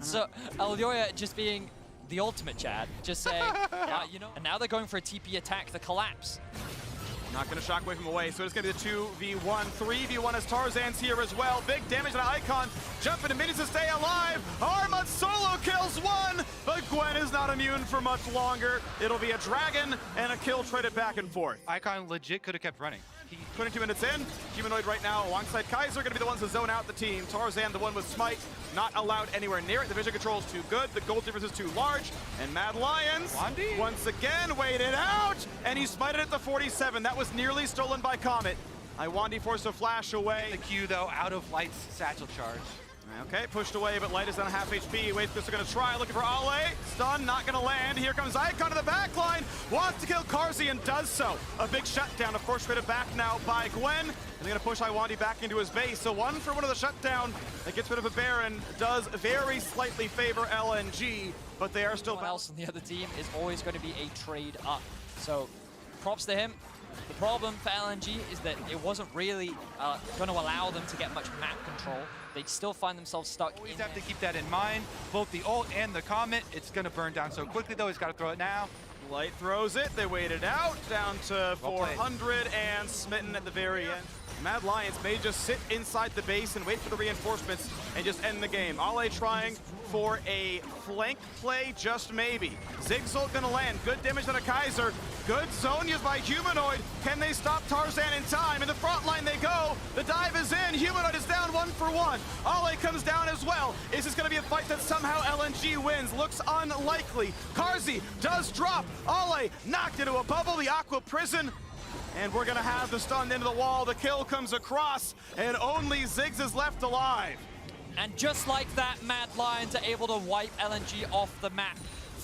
Speaker 4: So Elyoya just being the ultimate Chad, just saying, you know. And now they're going for a TP attack, the collapse.
Speaker 5: Not going to shockwave him away, so it's going to be the 2v1. 3v1 as Tarzan's here as well. Big damage on Icon. Jumping to minis to stay alive. Armut solo kills one, but Gwen is not immune for much longer. It'll be a Dragon and a kill traded back and forth.
Speaker 6: Icon legit could have kept running.
Speaker 5: 22 minutes in. Humanoid right now alongside Kaiser going to be the ones to zone out the team. Tarzan, the one with Smite, not allowed anywhere near it. The vision control is too good. The gold difference is too large. And Mad Lions,
Speaker 6: Wandy?
Speaker 5: once again, waited out. And he smited at the 47. That was nearly stolen by Comet. Iwandi forced a flash away.
Speaker 6: The Q, though, out of Light's satchel charge.
Speaker 5: Okay, pushed away, but Light is down half HP. Waitfists are going to try, looking for Ale. Stun, not going to land. Here comes Icon to the back line. Wants to kill Karzi and does so. A big shutdown, of course, traded back now by Gwen. And they're going to push Iwandi back into his base. So one for one of the shutdown that gets rid of a Baron does very slightly favor LNG, but they are still...
Speaker 4: Everyone else on the other team is always going to be a trade up. So props to him. The problem for LNG is that it wasn't really going to allow them to get much map control. They'd still find themselves stuck.
Speaker 6: Always have to keep that in mind. Both the ult and the Comet. It's going to burn down so quickly, though. He's got to throw it now.
Speaker 5: Light throws it. They waited out. Down to 400 and smitten at the very end. Mad Lions may just sit inside the base and wait for the reinforcements and just end the game. Ale trying for a flank play, just maybe. Zigzul gonna land. Good damage on a Kaiser. Good zone used by Humanoid. Can they stop Tarzan in time? In the front line they go. The dive is in. Humanoid is down 1 for 1. Ale comes down as well. Is this gonna be a fight that somehow LNG wins? Looks unlikely. Karzi does drop. Ale knocked into a bubble. The Aqua Prison. And we're gonna have the stun into the wall. The kill comes across, and only Ziggs is left alive.
Speaker 4: And just like that, Mad Lions are able to wipe LNG off the map.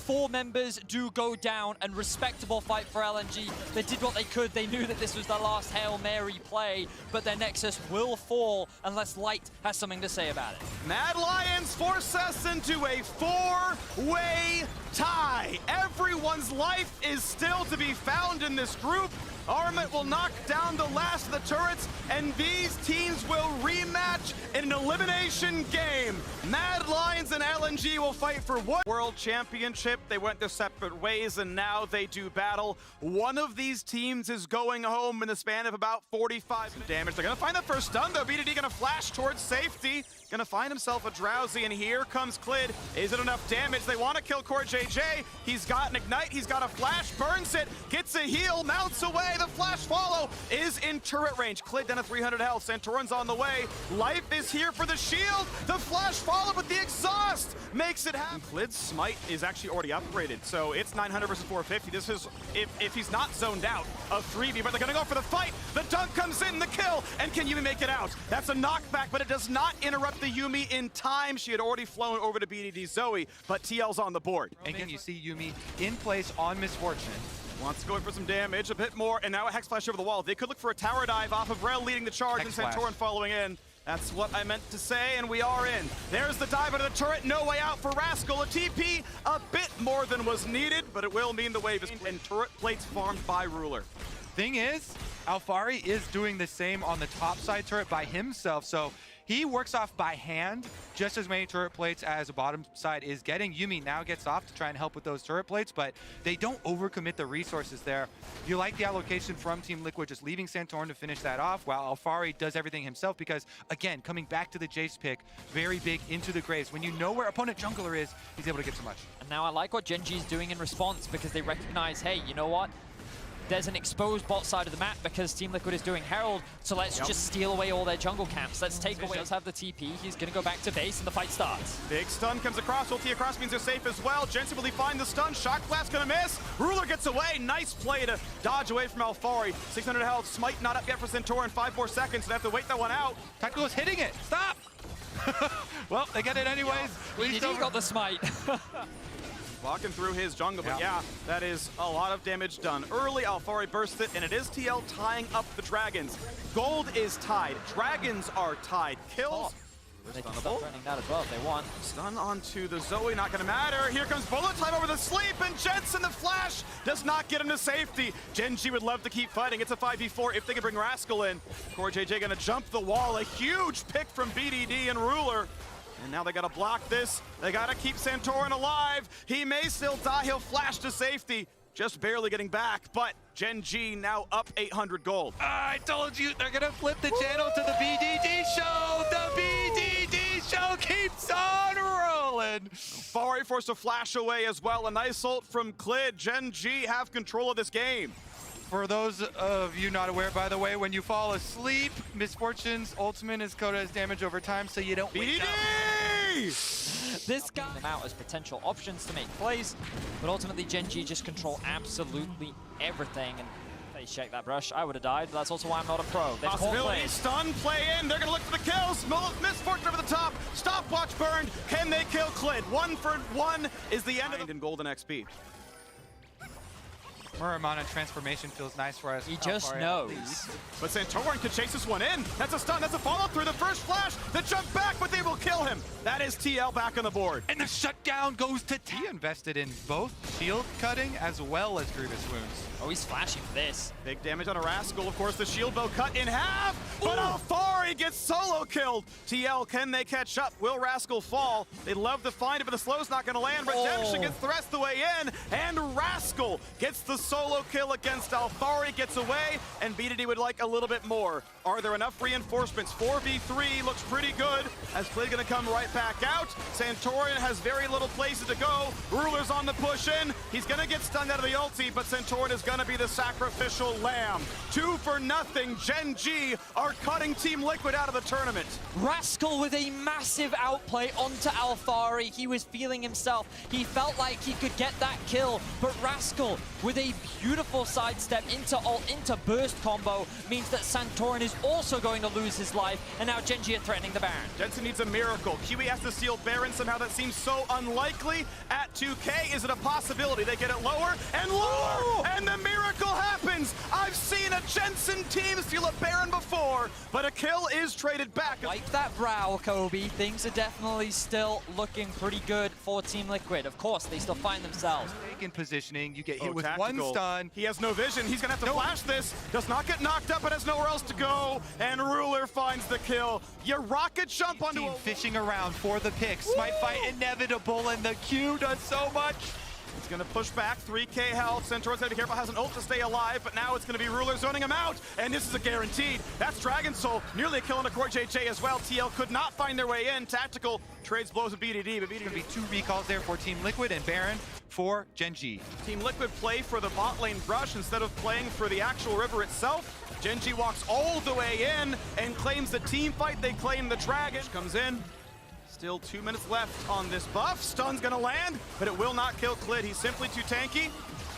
Speaker 4: 4 members do go down, and respectable fight for LNG. They did what they could. They knew that this was their last Hail Mary play, but their Nexus will fall unless Light has something to say about it.
Speaker 5: Mad Lions force us into a 4-way tie. Everyone's life is still to be found in this group. Armut will knock down the last of the turrets, and these teams will rematch in an elimination game. Mad Lions and LNG will fight for one World Championship. They went their separate ways, and now they do battle. One of these teams is going home in the span of about 45 damage. They're going to find the first stun, though. BDD going to flash towards safety. Going to find himself a Drowsy, and here comes Clid. Is it enough damage? They want to kill Core JJ. He's got an Ignite. He's got a Flash. Burns it. Gets a heal. Mounts away. The Flash follow is in turret range. Clid down to 300 health. Santorin's on the way. Life is here for the shield. The Flash follow, but the exhaust makes it happen. Clid's Smite is actually already upgraded, so it's 900 versus 450. This is, if he's not zoned out, a 3v, but they're going to go for the fight. The dunk comes in, the kill, and can Yumi make it out? That's a knockback, but it does not interrupt the Yumi in time. She had already flown over to BDD Zoe, but TL's on the board.
Speaker 6: And again, you see Yumi in place on Misfortune.
Speaker 5: Wants to go in for some damage, a bit more, and now a Hex Flash over the wall. They could look for a tower dive off of Rel leading the charge,
Speaker 6: Hex
Speaker 5: and Santorin following in. That's what I meant to say, and we are in. There's the dive into the turret, no way out for Rascal. A TP, a bit more than was needed, but it will mean the wave is and turret plates farmed by Ruler.
Speaker 6: Thing is, Alfari is doing the same on the top side turret by himself, so He works off by hand just as many turret plates as the bottom side is getting. Yuumi now gets off to try and help with those turret plates, but they don't overcommit the resources there. You like the allocation from Team Liquid, just leaving Santorin to finish that off, while Alphari does everything himself because, again, coming back to the Jace pick, very big into the Graves. When you know where opponent jungler is, he's able to get so much.
Speaker 4: And now I like what Gen G is doing in response because they recognize, hey, you know what? There's an exposed bot side of the map because Team Liquid is doing Herald, so let's just steal away all their jungle camps. Let's take away. He does have the TP. He's going to go back to base and the fight starts.
Speaker 5: Big stun comes across. Ulti across means they're safe as well. Jensen will find the stun. Shock Blast gonna miss. Ruler gets away. Nice play to dodge away from Alphari. 600 health. Smite not up yet for Santorin. 5 more seconds. They have to wait that one out.
Speaker 6: Tactical is hitting it. Stop! Well, they get it anyways.
Speaker 4: He got the smite.
Speaker 5: Walking through his jungle, but yeah, that is a lot of damage done early. Alphari bursts it, and it is TL tying up the Dragons. Gold is tied. Dragons are tied. Kills.
Speaker 4: They can start threatening that as well if they want.
Speaker 5: Stun onto the Zoe, not gonna matter. Here comes bullet time over the sleep, and Jensen, the flash, does not get him to safety. Gen G would love to keep fighting. It's a 5v4 if they can bring Rascal in. CoreJJ gonna jump the wall. A huge pick from BDD and Ruler. And now they gotta block this. They gotta keep Santorin alive. He may still die. He'll flash to safety. Just barely getting back, but Gen G now up 800 gold.
Speaker 6: I told you, they're gonna flip the channel to the BDD show. The BDD show keeps on rolling.
Speaker 5: Alphari forced to flash away as well. A nice ult from Klid. Gen G have control of this game.
Speaker 6: For those of you not aware, by the way, when you fall asleep, Misfortune's ultimate is coded as damage over time, so you don't wake up.
Speaker 4: This guy them out as potential options to make plays, but ultimately Gen G just control absolutely everything. And they shake that brush, I would have died, but that's also why I'm not a pro. They've
Speaker 5: Possibility, stun, play in, they're gonna look for the kills. Misfortune over the top, stopwatch burned. Can they kill Klid? 1 for 1 is the end of the in golden XP.
Speaker 6: Muramana transformation feels nice for us.
Speaker 4: He just knows.
Speaker 5: But Santorin could chase this one in. That's a stun, that's a follow through the first flash. The jump back, but they will kill him. That is TL back on the board.
Speaker 6: And the shutdown goes to T. Invested in both shield cutting as well as Grievous Wounds.
Speaker 4: Oh, he's flashing for this.
Speaker 5: Big damage on a Rascal. Of course, the shield bow cut in half, but Alphari gets solo killed. TL, can they catch up? Will Rascal fall? They'd love to find it, but the slow's not gonna land. Redemption gets thrust the way in, and Rascal gets the solo kill against Alphari, gets away, and BDD would like a little bit more. Are there enough reinforcements? 4v3 looks pretty good, as Klid gonna come right back out. Santorin has very little places to go. Ruler's on the push in. He's gonna get stunned out of the ulti, but Santorin is gonna be the sacrificial lamb. 2 for nothing. Gen G are cutting Team Liquid out of the tournament.
Speaker 4: Rascal with a massive outplay onto Alphari. He was feeling himself. He felt like he could get that kill, but Rascal with a beautiful sidestep into ult, into burst combo means that Santorin is also going to lose his life, and now Gen G are threatening the Baron.
Speaker 5: Jensen needs a miracle. Kiwi has to steal Baron somehow. That seems so unlikely. At 2K, is it a possibility? They get it lower and lower, and the miracle happens. I've seen a Jensen team steal a Baron before, but a kill is traded back.
Speaker 4: Wipe that brow, Kobe. Things are definitely still looking pretty good for Team Liquid. Of course, they still find themselves.
Speaker 6: In positioning, you get hit with
Speaker 5: Tactical.
Speaker 6: one stun.
Speaker 5: He has no vision. He's gonna have to flash this. Does not get knocked up, but has nowhere else to go. And Ruler finds the kill. You rocket jump onto
Speaker 6: Team
Speaker 5: a
Speaker 6: fishing around for the picks. Smite fight inevitable, and the Q does so much.
Speaker 5: It's gonna push back, 3K health. Santorin's gotta be careful, has an ult to stay alive, but now it's gonna be Ruler zoning him out, and this is a guaranteed. That's Dragon Soul, nearly a kill on the CoreJJ as well. TL could not find their way in. Tactical trades blows with BDD, but BDD
Speaker 6: Gonna be 2 recalls there for Team Liquid and Baron for Gen G.
Speaker 5: Team Liquid play for the bot lane brush instead of playing for the actual river itself. Gen G walks all the way in and claims the team fight. They claim the Dragon. Comes in. Still 2 minutes left on this buff. Stun's gonna land, but it will not kill Klid. He's simply too tanky.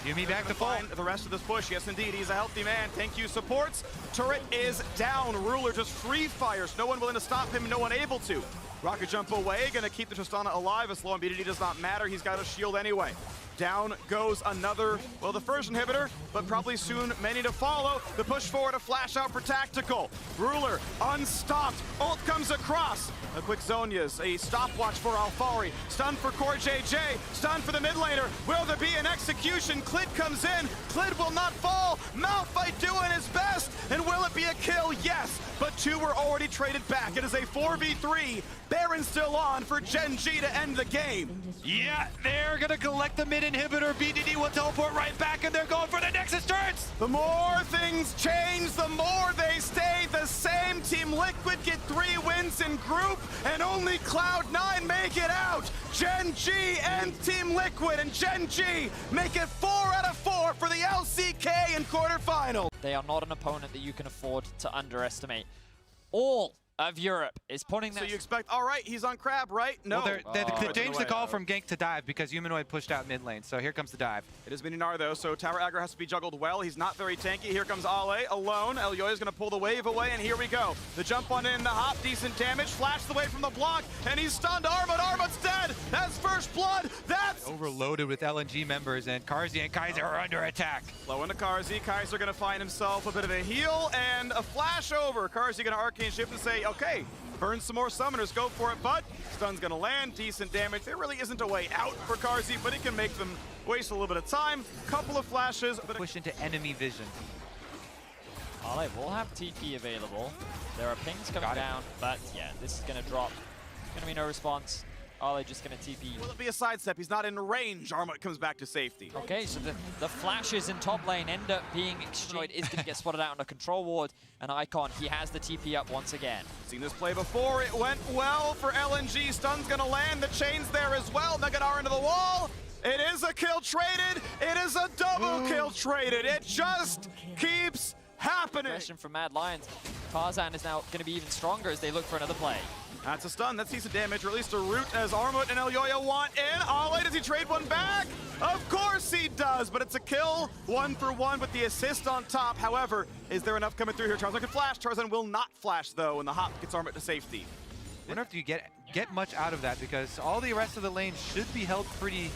Speaker 6: Yuumi back to
Speaker 5: Find
Speaker 6: full.
Speaker 5: the rest of this push. Yes, indeed, he's a healthy man. Thank you, supports. Turret is down. Ruler just free fires. No one willing to stop him, no one able to. Rocket jump away, gonna keep the Tristana alive. A slow on BDD does not matter. He's got a shield anyway. Down goes another, well, the first inhibitor, but probably soon many to follow. The push forward, a flash out for Tactical. Ruler unstopped. Ult comes across. A quick Zonia's, a stopwatch for Alfari. Stun for Core JJ. Stun for the mid laner. Will there be an execution? Clid comes in. Clid will not fall. Malphite doing his best. And will it be a kill? Yes. But two were already traded back. It is a 4v3. Baron still on for Gen G to end the game.
Speaker 6: Yeah, they're gonna collect the mid inhibitor. BDD will teleport right back, and they're going for the Nexus turrets.
Speaker 5: The more things change, the more they stay the same. Team Liquid get 3 wins in group, and only Cloud9 make it out. Gen G and Team Liquid and Gen G make it 4 out of 4 for the LCK in quarterfinal.
Speaker 4: They are not an opponent that you can afford to underestimate. All of Europe is putting that.
Speaker 5: So you expect, all right, he's on Crab, right? No.
Speaker 6: Well, they changed the call from gank to dive because Humanoid pushed out mid lane. So here comes the dive.
Speaker 5: It is Mininar though, so tower aggro has to be juggled well. He's not very tanky. Here comes Ale alone. Elyoya is going to pull the wave away, and here we go. The jump on in, the hop, decent damage. Flashed away from the block, and he's stunned. Armut's dead. That's first blood. That's
Speaker 6: Overloaded with LNG members, and Karzi and Kaiser are under attack.
Speaker 5: low into Karzi. Kaiser going to find himself a bit of a heal and a flash over. Karzi going to arcane shift and say, okay, burn some more summoners, go for it, but stun's gonna land, decent damage. There really isn't a way out for Karzi, but it can make them waste a little bit of time. Couple of flashes, but
Speaker 6: Push into enemy vision.
Speaker 4: Ale will have TP available. There are pings coming down, but yeah, this is gonna drop. Gonna be no response. Ale just gonna TP.
Speaker 5: will it be a sidestep? He's not in range. Armut comes back to safety.
Speaker 4: Okay, so the flashes in top lane end up being Humanoid is gonna get spotted out on a control ward, and Icon, he has the TP up once again.
Speaker 5: Seen this play before, it went well for LNG. Stun's gonna land, the chain's there as well. Megadar into the wall. It is a kill traded. It is a double kill traded. It just keeps happening.
Speaker 4: Question from Mad Lions. Tarzan is now gonna be even stronger as they look for another play.
Speaker 5: That's a stun. That's decent damage. Released a root as Armut and Elyoya want in. Ale, does he trade one back? Of course he does, but it's a kill. 1 for 1 with the assist on top. However, is there enough coming through here? Tarzan can flash. Tarzan will not flash, though, and the hop gets Armut to safety.
Speaker 6: I wonder if you get much out of that, because all the rest of the lane should be held pretty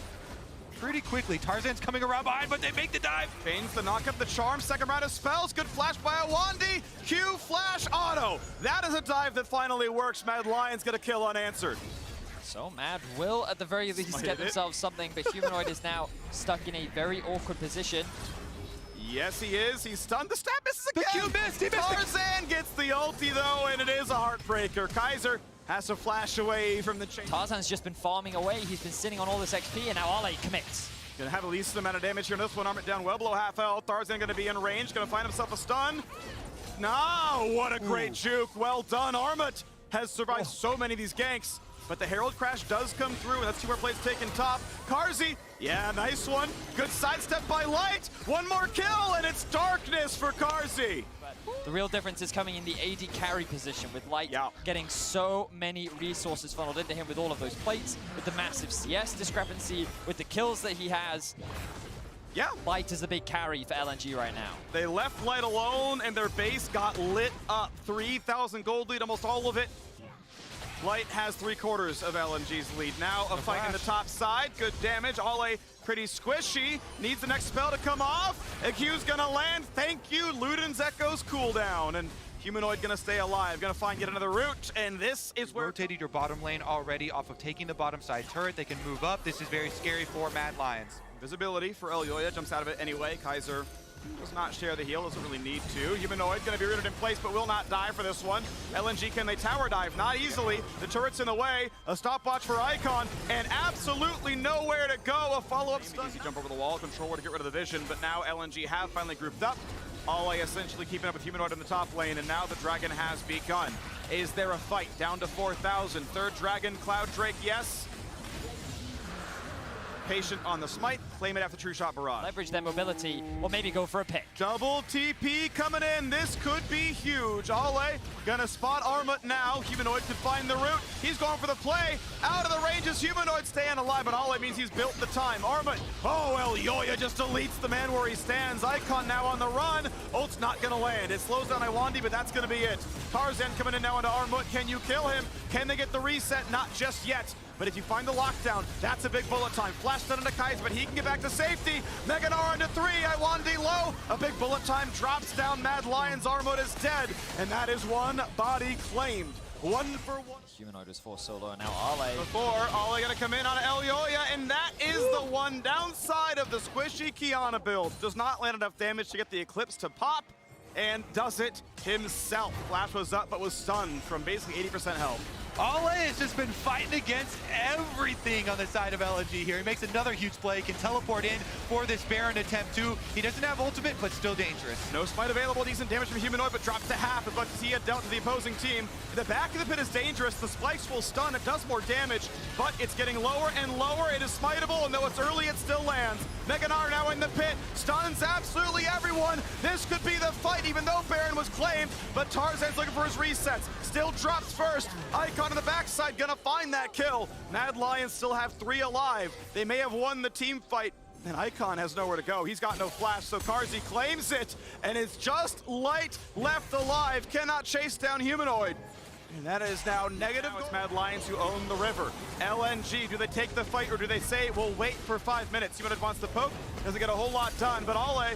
Speaker 6: quickly. Tarzan's coming around behind, but they make the dive.
Speaker 5: Chains the knock up the charm. Second round of spells. Good flash by Awandi. Q flash auto. That is a dive that finally works. Mad Lion's gonna kill unanswered.
Speaker 4: So Mad will, at the very least, get themselves something, but Humanoid is now stuck in a very awkward position.
Speaker 5: Yes, he is. He's stunned. The stab misses again.
Speaker 6: The Q missed. He missed.
Speaker 5: Tarzan gets the ulti, though, and it is a heartbreaker. Kaiser has to flash away from the chain.
Speaker 4: Tarzan's just been farming away. He's been sitting on all this XP, and now Ale commits.
Speaker 5: Gonna have the least amount of damage here in this one. Armut down well below half health. Tarzan gonna be in range. Gonna find himself a stun. No, what a great juke. Well done. Armut has survived so many of these ganks. But the Herald Crash does come through, and that's 2 more plays taken top. Karzi, yeah, nice one. Good sidestep by Light. One more kill, and it's darkness for Karzi.
Speaker 4: The real difference is coming in the AD carry position, with Light getting so many resources funneled into him with all of those plates, with the massive CS discrepancy, with the kills that he has.
Speaker 5: Yeah.
Speaker 4: Light is the big carry for LNG right now.
Speaker 5: They left Light alone, and their base got lit up. 3,000 gold lead, almost all of it. Light has 3/4 of LNG's lead. Now a fight in the top side. Good damage. Ale pretty squishy. Needs the next spell to come off. A Q's gonna land. Thank you. Luden's Echo's cooldown. And Humanoid gonna stay alive. Gonna find yet another route. And this is where...
Speaker 6: Rotated your bottom lane already off of taking the bottom side turret. They can move up. This is very scary for Mad Lions.
Speaker 5: Visibility for Elyoya. Jumps out of it anyway. Kaiser does not share the heal, doesn't really need to. Humanoid gonna be rooted in place, but will not die for this one. LNG, can they tower dive? Not easily. The turret's in the way. A stopwatch for Icon, and absolutely nowhere to go. A follow-up stun. Easy jump over the wall, controller to get rid of the vision, but now LNG have finally grouped up. Ale essentially keeping up with Humanoid in the top lane, and now the Dragon has begun. Is there a fight? Down to 4,000. Third Dragon, Cloud Drake, yes. Patient on the smite, claim it after True Shot Barrage.
Speaker 4: Leverage their mobility, or maybe go for a pick.
Speaker 5: Double TP coming in. This could be huge. Ale gonna spot Armut now. Humanoid could find the route. He's going for the play. Out of the ranges, Humanoid staying alive, but Ale means he's built the time. Armut, oh, Elyoya just deletes the man where he stands. Icon now on the run. Ult's not gonna land. It slows down Iwandi, but that's gonna be it. Tarzan coming in now into Armut. Can you kill him? Can they get the reset? Not just yet. but if you find the lockdown, that's a big bullet time. Flash stun into Kaiser, but he can get back to safety. Mega Gnar into 3, Iwandi low. A big bullet time drops down Mad Lions. Armut is dead, and that is one body claimed. 1 for 1.
Speaker 4: Humanoid was forced solo, now Ale.
Speaker 5: Before, Ale gonna come in on Elyoya, and that is the one downside of the squishy Kiana build. Does not land enough damage to get the Eclipse to pop, and does it himself. Flash was up, but was stunned from basically 80% health.
Speaker 6: Ale has just been fighting against everything on the side of LNG here. He makes another huge play, can teleport in for this Baron attempt too. He doesn't have ultimate, but still dangerous.
Speaker 5: No smite available, decent damage from Humanoid, but drops to half as much as he had dealt to the opposing team. The back of the pit is dangerous. The spikes will stun. It does more damage, but it's getting lower and lower. It is smiteable, and though it's early, it still lands. Mega Gnar now in the pit, stuns absolutely everyone. This could be the fight, even though Baron was claimed, but Tarzan's looking for his resets. Still drops first. Icon on the backside gonna find that kill. Mad Lions still have 3 alive. They may have won the team fight, and Icon has nowhere to go. He's got no flash, so Carzzy claims it, and it's just Light left alive. Cannot chase down Humanoid. And that is now negative. Now it's Mad Lions who own the river. LNG, do they take the fight, or do they say, we'll wait for 5 minutes? Humanoid wants to poke, doesn't get a whole lot done, but Ale,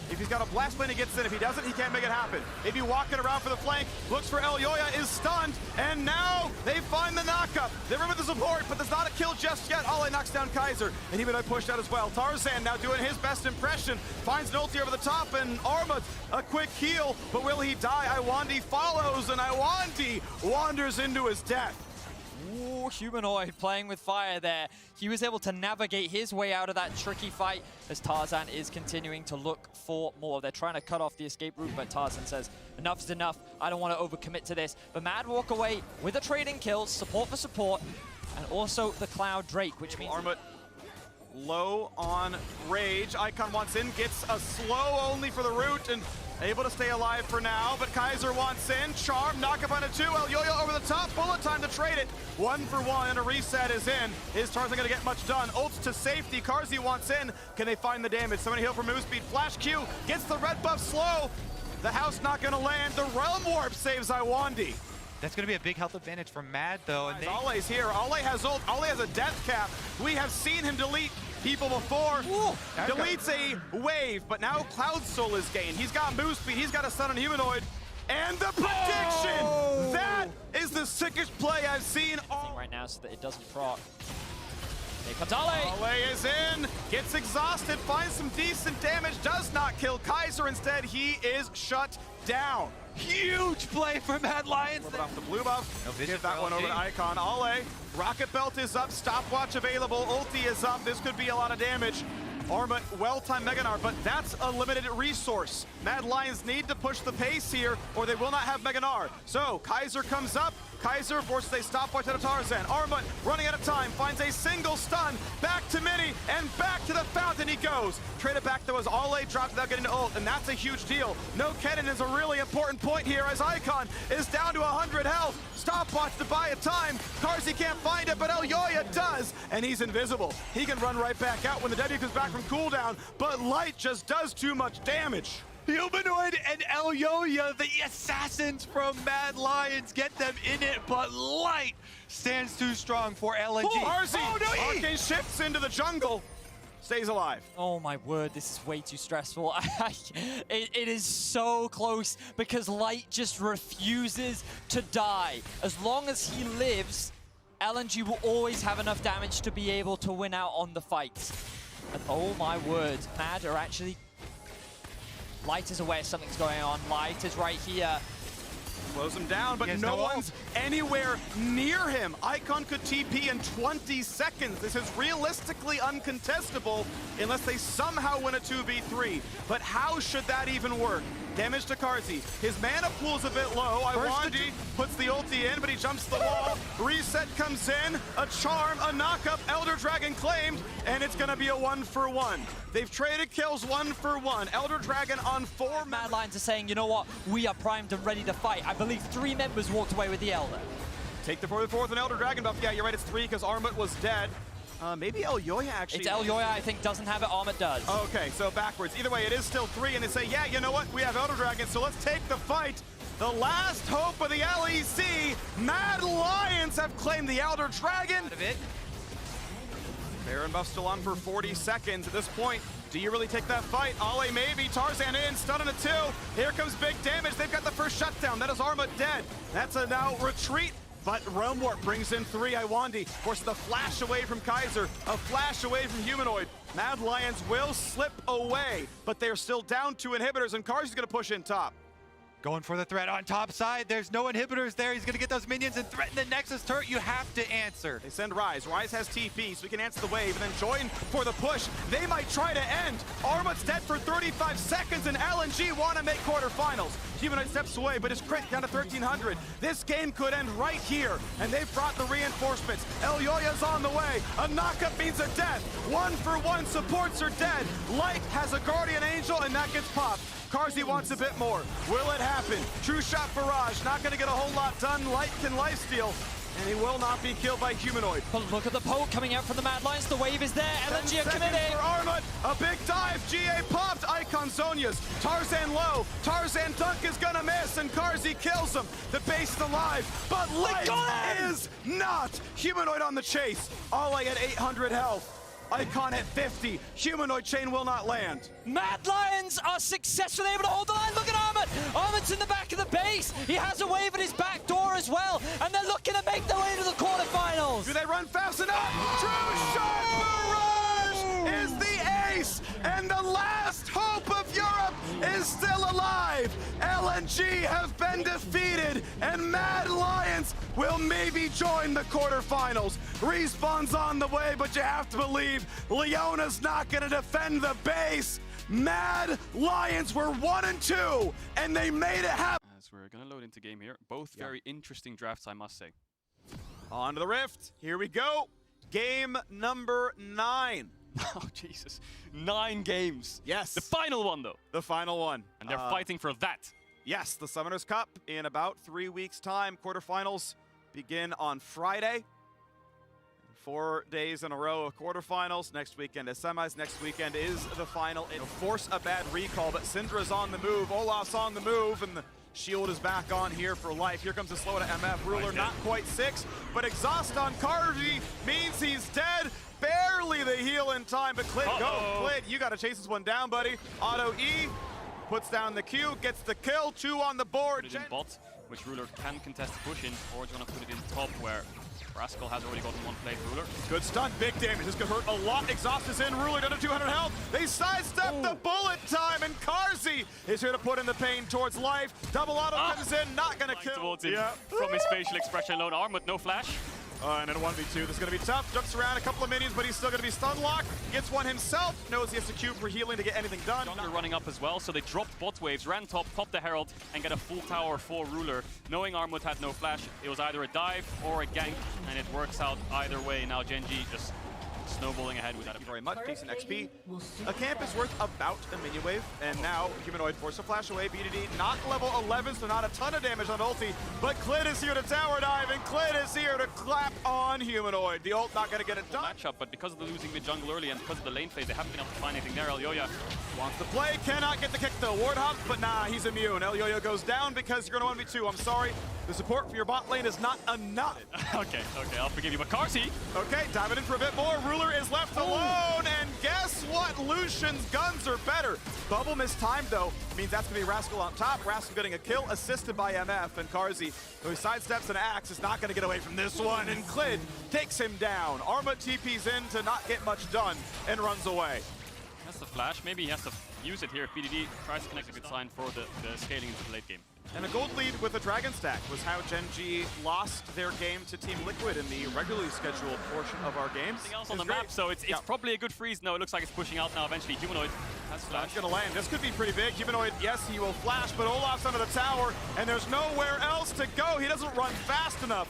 Speaker 5: if he's got a blast plane, he gets in. If he doesn't, he can't make it happen. Maybe walking around for the flank, looks for Elyoya, is stunned, and now they find the knockup. They're with the support, but there's not a kill just yet. Ale knocks down Kaiser, and Humanoid pushed out as well. Tarzan now doing his best impression, finds an ulti over the top, and Armut a quick heal, but will he die? Iwandi follows, and Iwandi wanders into his death.
Speaker 4: Ooh, Humanoid playing with fire there. He was able to navigate his way out of that tricky fight as Tarzan is continuing to look for more. They're trying to cut off the escape route, but Tarzan says, enough's enough. I don't want to overcommit to this. But Mad walk away with a trading kills, support for support, and also the Cloud Drake, which means...
Speaker 5: Armut low on Rage. Icon wants in, gets a slow only for the root, and able to stay alive for now, but Kaiser wants in. Charm, knock up on a 2. Elyoya over the top. Bullet time to trade it. 1 for 1, and a reset is in. Is Tarzan going to get much done? Ults to safety. Carzzy wants in. Can they find the damage? Somebody heal for move speed. Flash Q gets the red buff slow. The house not going to land. The Realm Warp saves Iwandi.
Speaker 6: That's going to be a big health advantage for Mad, though. And
Speaker 5: Ale's here. Ale has ult. Ale has a death cap. We have seen him delete people before.
Speaker 6: Ooh,
Speaker 5: deletes a wave, but now Cloud Soul is gained. He's got move speed. He's got a stun on Humanoid. And the prediction!
Speaker 6: Oh!
Speaker 5: That is the sickest play I've seen.
Speaker 4: right now so that it doesn't proc. Here comes Ale!
Speaker 5: Ale is in, gets exhausted, finds some decent damage, does not kill Kaiser. Instead, he is shut down.
Speaker 6: Huge play for Mad Lions.
Speaker 5: A little bit off the blue buff.
Speaker 6: No vision
Speaker 5: Give that
Speaker 6: for
Speaker 5: one
Speaker 6: LNG.
Speaker 5: over to Icon. Ale, rocket belt is up, stopwatch available, ulti is up. This could be a lot of damage. Armut, well-timed Mega Gnar, but that's a limited resource. Mad Lions need to push the pace here, or they will not have Mega Gnar. So, Kaiser comes up. Kaiser forces a stopwatch out of Tarzan. Armut, running out of time, finds a single stun. Back to Mini, and back to the fountain he goes. Trade it back, though, as Ale drops without getting to ult, and that's a huge deal. No Kennen is a really important point here, as Icon is down to 100 health. Stopwatch to buy a time. Carzzy can't find it, but Elyoya does, and he's invisible. He can run right back out when the W comes back from cooldown, but Light just does too much damage.
Speaker 6: Humanoid and Elyoya, the assassins from Mad Lions, get them in it, but Light stands too strong for LNG.
Speaker 5: Carzzy,
Speaker 6: Oh, no,
Speaker 5: Arcane shifts into the jungle, stays alive.
Speaker 4: Oh my word, this is way too stressful. It is so close because Light just refuses to die. As long as he lives, LNG will always have enough damage to be able to win out on the fights. And oh my word, Mad are actually... Light is aware something's going on. Light is right here.
Speaker 5: Slows him down, but
Speaker 6: He has
Speaker 5: no
Speaker 6: no ult.
Speaker 5: one's anywhere near him. Icon could TP in 20 seconds. This is realistically uncontestable unless they somehow win a 2v3. But how should that even work? Damage to Carzzy. His mana pool's a bit low. Iwandi puts the ulti in, but he jumps the wall. Reset comes in, a charm, a knockup, Elder Dragon claimed, and it's gonna be a 1-for-1. They've traded kills 1-for-1. Elder Dragon on 4.
Speaker 4: Mad Lions are saying, you know what? We are primed and ready to fight. I believe 3 members walked away with the Elder.
Speaker 5: Take the 4th and Elder Dragon buff. Yeah, you're right, it's 3 because Armut was dead. Maybe Elyoya actually...
Speaker 4: It's Elyoya, I think, doesn't have it. Armut does.
Speaker 5: Okay, so backwards. Either way, it is still 3, and they say, yeah, you know what? We have Elder Dragon, so let's take the fight. The last hope of the LEC, MAD Lions have claimed the Elder Dragon.
Speaker 4: Out of it.
Speaker 5: Baron buff still on for 40 seconds. At this point, do you really take that fight? Ale maybe, Tarzan in, stun on a 2. Here comes big damage. They've got the first shutdown. That is Arma dead. That's a now retreat. But Realm Warp brings in 3 Iwandi. Of course, the flash away from Kaiser, a flash away from Humanoid. MAD Lions will slip away, but they're still down 2 inhibitors, and Karzi's gonna push in top.
Speaker 6: Going for the threat on top side. There's no inhibitors there. He's going to get those minions and threaten the Nexus turret. You have to answer.
Speaker 5: They send Ryze. Ryze has TP, so he can answer the wave and then join for the push. They might try to end. Arma's dead for 35 seconds, and LNG want to make quarterfinals. Humanoid steps away, but his crit down to 1,300. This game could end right here, and they've brought the reinforcements. Elyoya's on the way. A knockup means a death. 1-for-1 supports are dead. Light has a Guardian Angel, and that gets popped. Karzi wants a bit more. Will it happen? True shot barrage, not gonna get a whole lot done. Light can lifesteal, and he will not be killed by Humanoid.
Speaker 4: But look at the poke coming out from the MAD Lions. The wave is there. LNG are committing.
Speaker 5: For Armut, a big dive. GA popped. Icon Zonias. Tarzan low. Tarzan dunk is gonna miss, and Karzi kills him. The base is alive, but Light is not. Humanoid on the chase. Ale at 800 health. Icon at 50. Humanoid chain will not land.
Speaker 4: MAD Lions are successfully able to hold the line. Look at Armut. Armut's in the back of the base. He has a wave at his back door as well, and they're looking to make their way to the quarterfinals.
Speaker 5: Do they run fast enough? True shot barrage is the ace, and the last hope of Europe is still alive. LNG have been defeated, and MAD Lions will maybe join the quarterfinals. Respawn's on the way, but you have to believe Leona's not gonna defend the base. MAD Lions were 1-2, and they made it happen.
Speaker 7: As we're gonna load into game here, both very interesting drafts, I must say.
Speaker 5: On to the Rift, here we go. Game number 9.
Speaker 7: Oh, Jesus. 9 games.
Speaker 5: Yes.
Speaker 7: The final one, though.
Speaker 5: The final one.
Speaker 7: And they're fighting for that.
Speaker 5: Yes, the Summoners Cup in about 3 weeks' time. Quarterfinals begin on Friday. 4 days in a row of quarterfinals. Next weekend is semis. Next weekend is the final. It'll force a bad recall, but Syndra's on the move. Olaf's on the move, and the shield is back on here for life. Here comes the slow to MF. Ruler not quite 6, but exhaust on Karzi means he's dead. Barely the heal in time, but Clid, go. Clid, you got to chase this one down, buddy. Auto E, puts down the Q, gets the kill. 2 on the board.
Speaker 7: Put it in bot, which Ruler can contest the push in, or do you want to put it in top where Rascal has already gotten 1 play for Ruler.
Speaker 5: Good stun, big damage. This could hurt a lot. Exhaust is in. Ruler down to 200 health. They sidestep the bullet time, and Karzi is here to put in the pain towards life. Double auto comes in, not gonna kill.
Speaker 7: Towards him from his facial expression alone. Armut, no flash.
Speaker 5: And in a 1v2, this is going to be tough. Jumps around a couple of minions, but he's still going to be stun locked. Gets one himself. Knows he has to queue for healing to get anything done.
Speaker 7: Jungle running up as well, so they dropped bot waves, ran top, popped the Herald, and get a full tower for Ruler. Knowing Armut had no flash, it was either a dive or a gank, and it works out either way. Now Genji just snowballing ahead with that.
Speaker 5: Thank you very much. Decent XP. A camp is worth about a minion wave, and now Humanoid force a flash away. BDD not level 11, so not a ton of damage on ulti, but Clid is here to tower dive, and Clid is here to clap on Humanoid. The ult not going to get it done.
Speaker 7: Matchup, but because of the losing mid jungle early and because of the lane phase, they haven't been able to find anything there. Elyoya
Speaker 5: wants to play, cannot get the kick though. Ward hops, but nah, he's immune. Elyoya goes down because you're going to 1v2. I'm sorry. The support from your bot lane is not enough.
Speaker 7: okay, I'll forgive you. But Karzi.
Speaker 5: Okay, diving in for a bit more. Ruler is left alone, and guess what? Lucian's guns are better. Bubble mistimed though, means that's gonna be Rascal on top. Rascal getting a kill, assisted by MF, and Karzi, who sidesteps an axe, is not gonna get away from this one, and Clid takes him down. Arma TP's in to not get much done, and runs away.
Speaker 7: That's the flash. Maybe he has to use it here. PDD tries to connect a good sign for the scaling into the late game.
Speaker 5: And a gold lead with a Dragon Stack was how Genji lost their game to Team Liquid in the regularly scheduled portion of our games.
Speaker 7: Nothing else on the map, so it's probably a good freeze. No, it looks like it's pushing out now eventually. Humanoid has flash.
Speaker 5: That's gonna land. This could be pretty big. Humanoid, yes, he will flash, but Olaf's under the tower, and there's nowhere else to go. He doesn't run fast enough.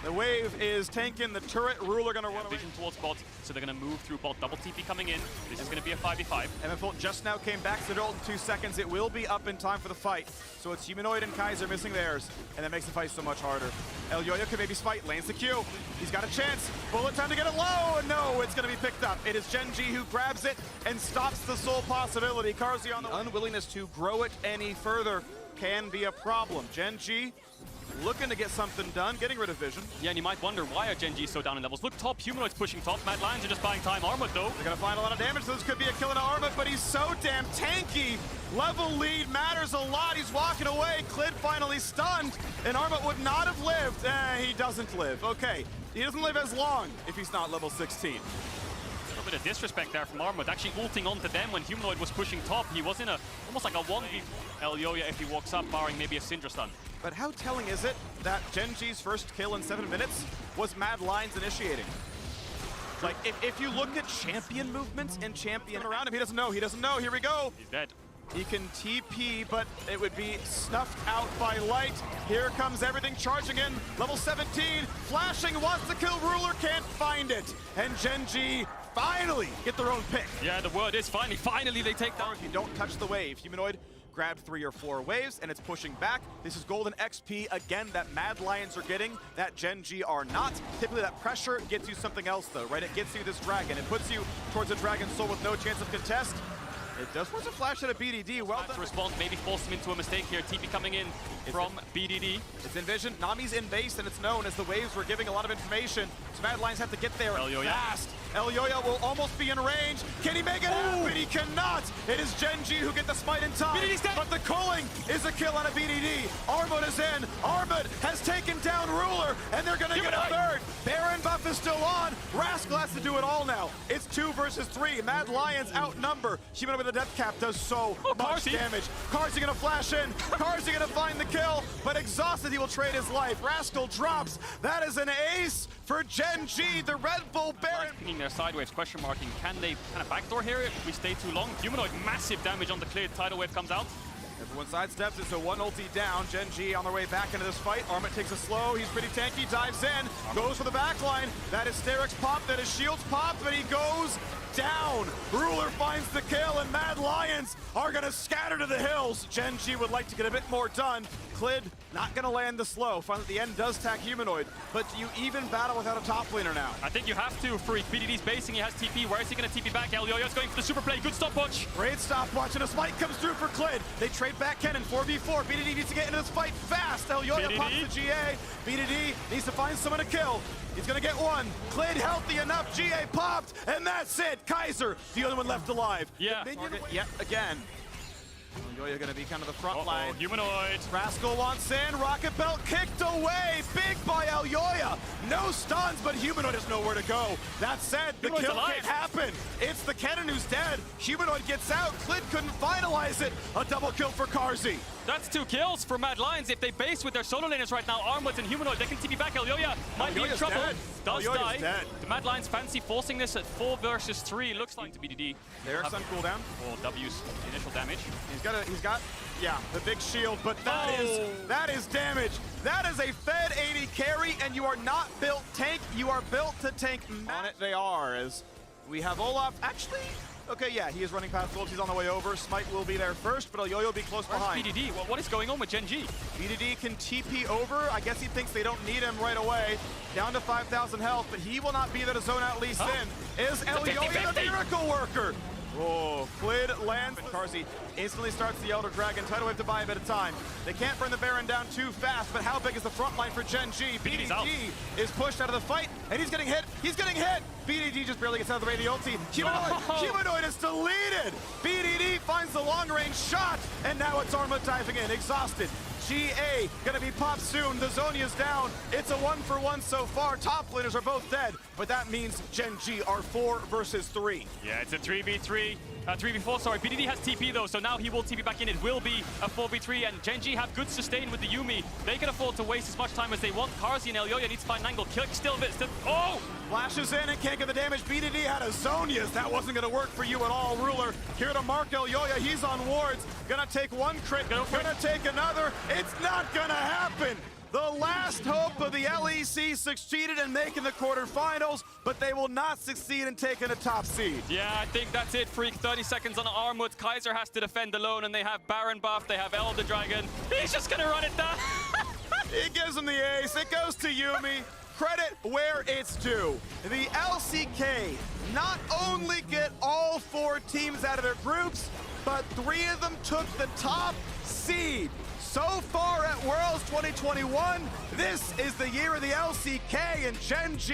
Speaker 5: The wave is tanking the turret. Ruler gonna run away.
Speaker 7: Vision towards bot, so they're gonna move through bot. Double TP coming in. This is gonna be a 5v5.
Speaker 5: MF just now came back to the ult in 2 seconds. It will be up in time for the fight. So it's Humanoid and Kaiser missing theirs, and that makes the fight so much harder. Elyoya could maybe spite, lanes the Q. He's got a chance. Bullet time to get it low, and no, it's gonna be picked up. It is Genji who grabs it and stops the sole possibility. Karzi on the unwillingness to grow it any further. can be a problem. Gen G looking to get something done, getting rid of vision.
Speaker 7: Yeah, and you might wonder, why are Gen G so down in levels? Look, top Humanoid's pushing top. Mad Lions are just buying time. Armut, though.
Speaker 5: They're going to find a lot of damage, so this could be a kill into Armut, but he's so damn tanky. Level lead matters a lot. He's walking away. Clid finally stunned, and Armut would not have lived. He doesn't live. Okay, he doesn't live as long if he's not level 16.
Speaker 7: A little bit of disrespect there from Armut, actually ulting onto them when Humanoid was pushing top. He was in a almost like a 1v Elyoya if he walks up, barring maybe a Syndra stun.
Speaker 5: But how telling is it that Gen G's first kill in 7 minutes was Mad Lions initiating? Like, if you look at champion movements and champion around him, he doesn't know, here we go.
Speaker 7: He's dead.
Speaker 5: He can TP, but it would be snuffed out by light. Here comes everything charging in. Level 17, flashing, wants to kill Ruler, can't find it. And Gen G finally get their own pick.
Speaker 7: Yeah, the word is finally they take down.
Speaker 5: If you don't touch the wave, Humanoid grabbed 3 or 4 waves, and it's pushing back. This is golden XP, again, that Mad Lions are getting, that Gen G are not. Typically, that pressure gets you something else, though, right? It gets you this dragon. It puts you towards a Dragon Soul with no chance of contest. It does force a flash at a BDD. Well done.
Speaker 7: To respond, maybe force him into a mistake here. TP coming in from BDD.
Speaker 5: It's in vision. Nami's in base, and it's known as the waves were giving a lot of information. So Mad Lions have to get there fast. Elyoya will almost be in range. Can he make it happen? He cannot. It is Gen G who get the smite in time. But the culling is a kill on a BDD. Armut is in. Armut has taken down Ruler, and they're going to get a third. Baron buff is still on. Rascal has to do it all now. It's 2 versus 3. Mad Lions outnumber. Humanoid with a death cap does so much damage. Carzzy going to flash in. Carzzy going to find the kill, but exhausted, he will trade his life. Rascal drops. That is an ace for Gen G, the Red Bull Baron.
Speaker 7: Pinging their sideways, question marking. Can they kind of backdoor here if we stay too long? Humanoid, massive damage on the clear. Tidal wave comes out.
Speaker 5: Everyone sidesteps it, so 1 ulti down. Gen G on their way back into this fight. Armut takes a slow. He's pretty tanky, dives in, goes for the backline. That is Sterix popped, that is Shields popped, but he goes down. Ruler finds the kill, and Mad Lions are going to scatter to the hills. Gen G would like to get a bit more done. Clid not going to land the slow. Finally, the end does tag Humanoid, but do you even battle without a top laner now?
Speaker 7: I think you have to, Freak. BDD's basing, he has TP. Where is he going to TP back? Elyoya's going for the super play. Good stopwatch.
Speaker 5: Great stopwatch, and a smite comes through for Clid. They trade back Kennen, 4v4. BDD needs to get into this fight fast. Elyoya pops the GA. BDD needs to find someone to kill. He's gonna get one. Clid healthy enough. GA popped, and that's it. Kaiser, the only one left alive.
Speaker 7: Yeah.
Speaker 5: Yet again. Elyoya gonna be kind of the front line.
Speaker 7: Humanoid.
Speaker 5: Rascal wants in. Rocket Belt kicked away. Big by Elyoya. No stuns, but Humanoid has nowhere to go. That said, the kill can't happen. It's the Kennen who's dead. Humanoid gets out. Clid couldn't finalize it. A double kill for Carzzy.
Speaker 7: That's 2 kills for Mad Lions. If they base with their solo laners right now, Armut and Humanoid, they can TP back. Elyoya might be in trouble.
Speaker 5: Dead.
Speaker 7: Does
Speaker 5: Elyoya's
Speaker 7: die.
Speaker 5: Dead.
Speaker 7: The Mad Lions fancy forcing this at 4 versus 3. Looks like to BDD.
Speaker 5: There's some cooldown.
Speaker 7: Oh, W's initial damage.
Speaker 5: He's got, yeah, the big shield, but that is damage. That is a Fed 80 carry, and you are not built tank. You are built to tank. On it they are, as we have Olaf. Actually, okay, yeah, he is running past Wolves. He's on the way over. Smite will be there first, but Elyoya will be close behind.
Speaker 7: BDD? What is going on with Gen G?
Speaker 5: BDD can TP over. I guess he thinks they don't need him right away. Down to 5,000 health, but he will not be there to zone out Lee Sin. Is Elyoya the miracle worker? Oh, Clid lands. Carzzy instantly starts the Elder Dragon. Tidal Wave to buy a bit of time. They can't burn the Baron down too fast, but how big is the front line for Gen G? BDD is pushed out of the fight, and he's getting hit. He's getting hit. BDD just barely gets out of the way of the ulti. Humanoid is deleted. BDD finds the long-range shot, and now it's Armut diving in, exhausted. GA gonna be popped soon. The Zonia's down. It's a 1-for-1 so far. Top laners are both dead, but that means Gen G are 4 versus 3.
Speaker 7: Yeah, it's a 3v3. 3v4, sorry. BDD has TP though, so now he will TP back in. It will be a 4v3, and Gen G have good sustain with the Yuumi. They can afford to waste as much time as they want. Carzzy and Elyoya needs to find an angle. Kill still a bit. Oh!
Speaker 5: Flashes in and can't get the damage. BDD had a Zonia's. That wasn't gonna work for you at all, Ruler. Here to mark Elyoya. He's on wards. Gonna take one crit. Gonna take another. It's not gonna happen. The last hope of the LEC succeeded in making the quarterfinals, but they will not succeed in taking a top seed.
Speaker 7: Yeah, I think that's it, Freak. 30 seconds on Armut. Kaiser has to defend alone, and they have Baron buff. They have Elder Dragon. He's just gonna run it down.
Speaker 5: He gives him the ace. It goes to Yuumi. Credit where it's due. The LCK not only get all 4 teams out of their groups, but 3 of them took the top seed. so far at Worlds 2021, this is the year of the LCK, and Gen G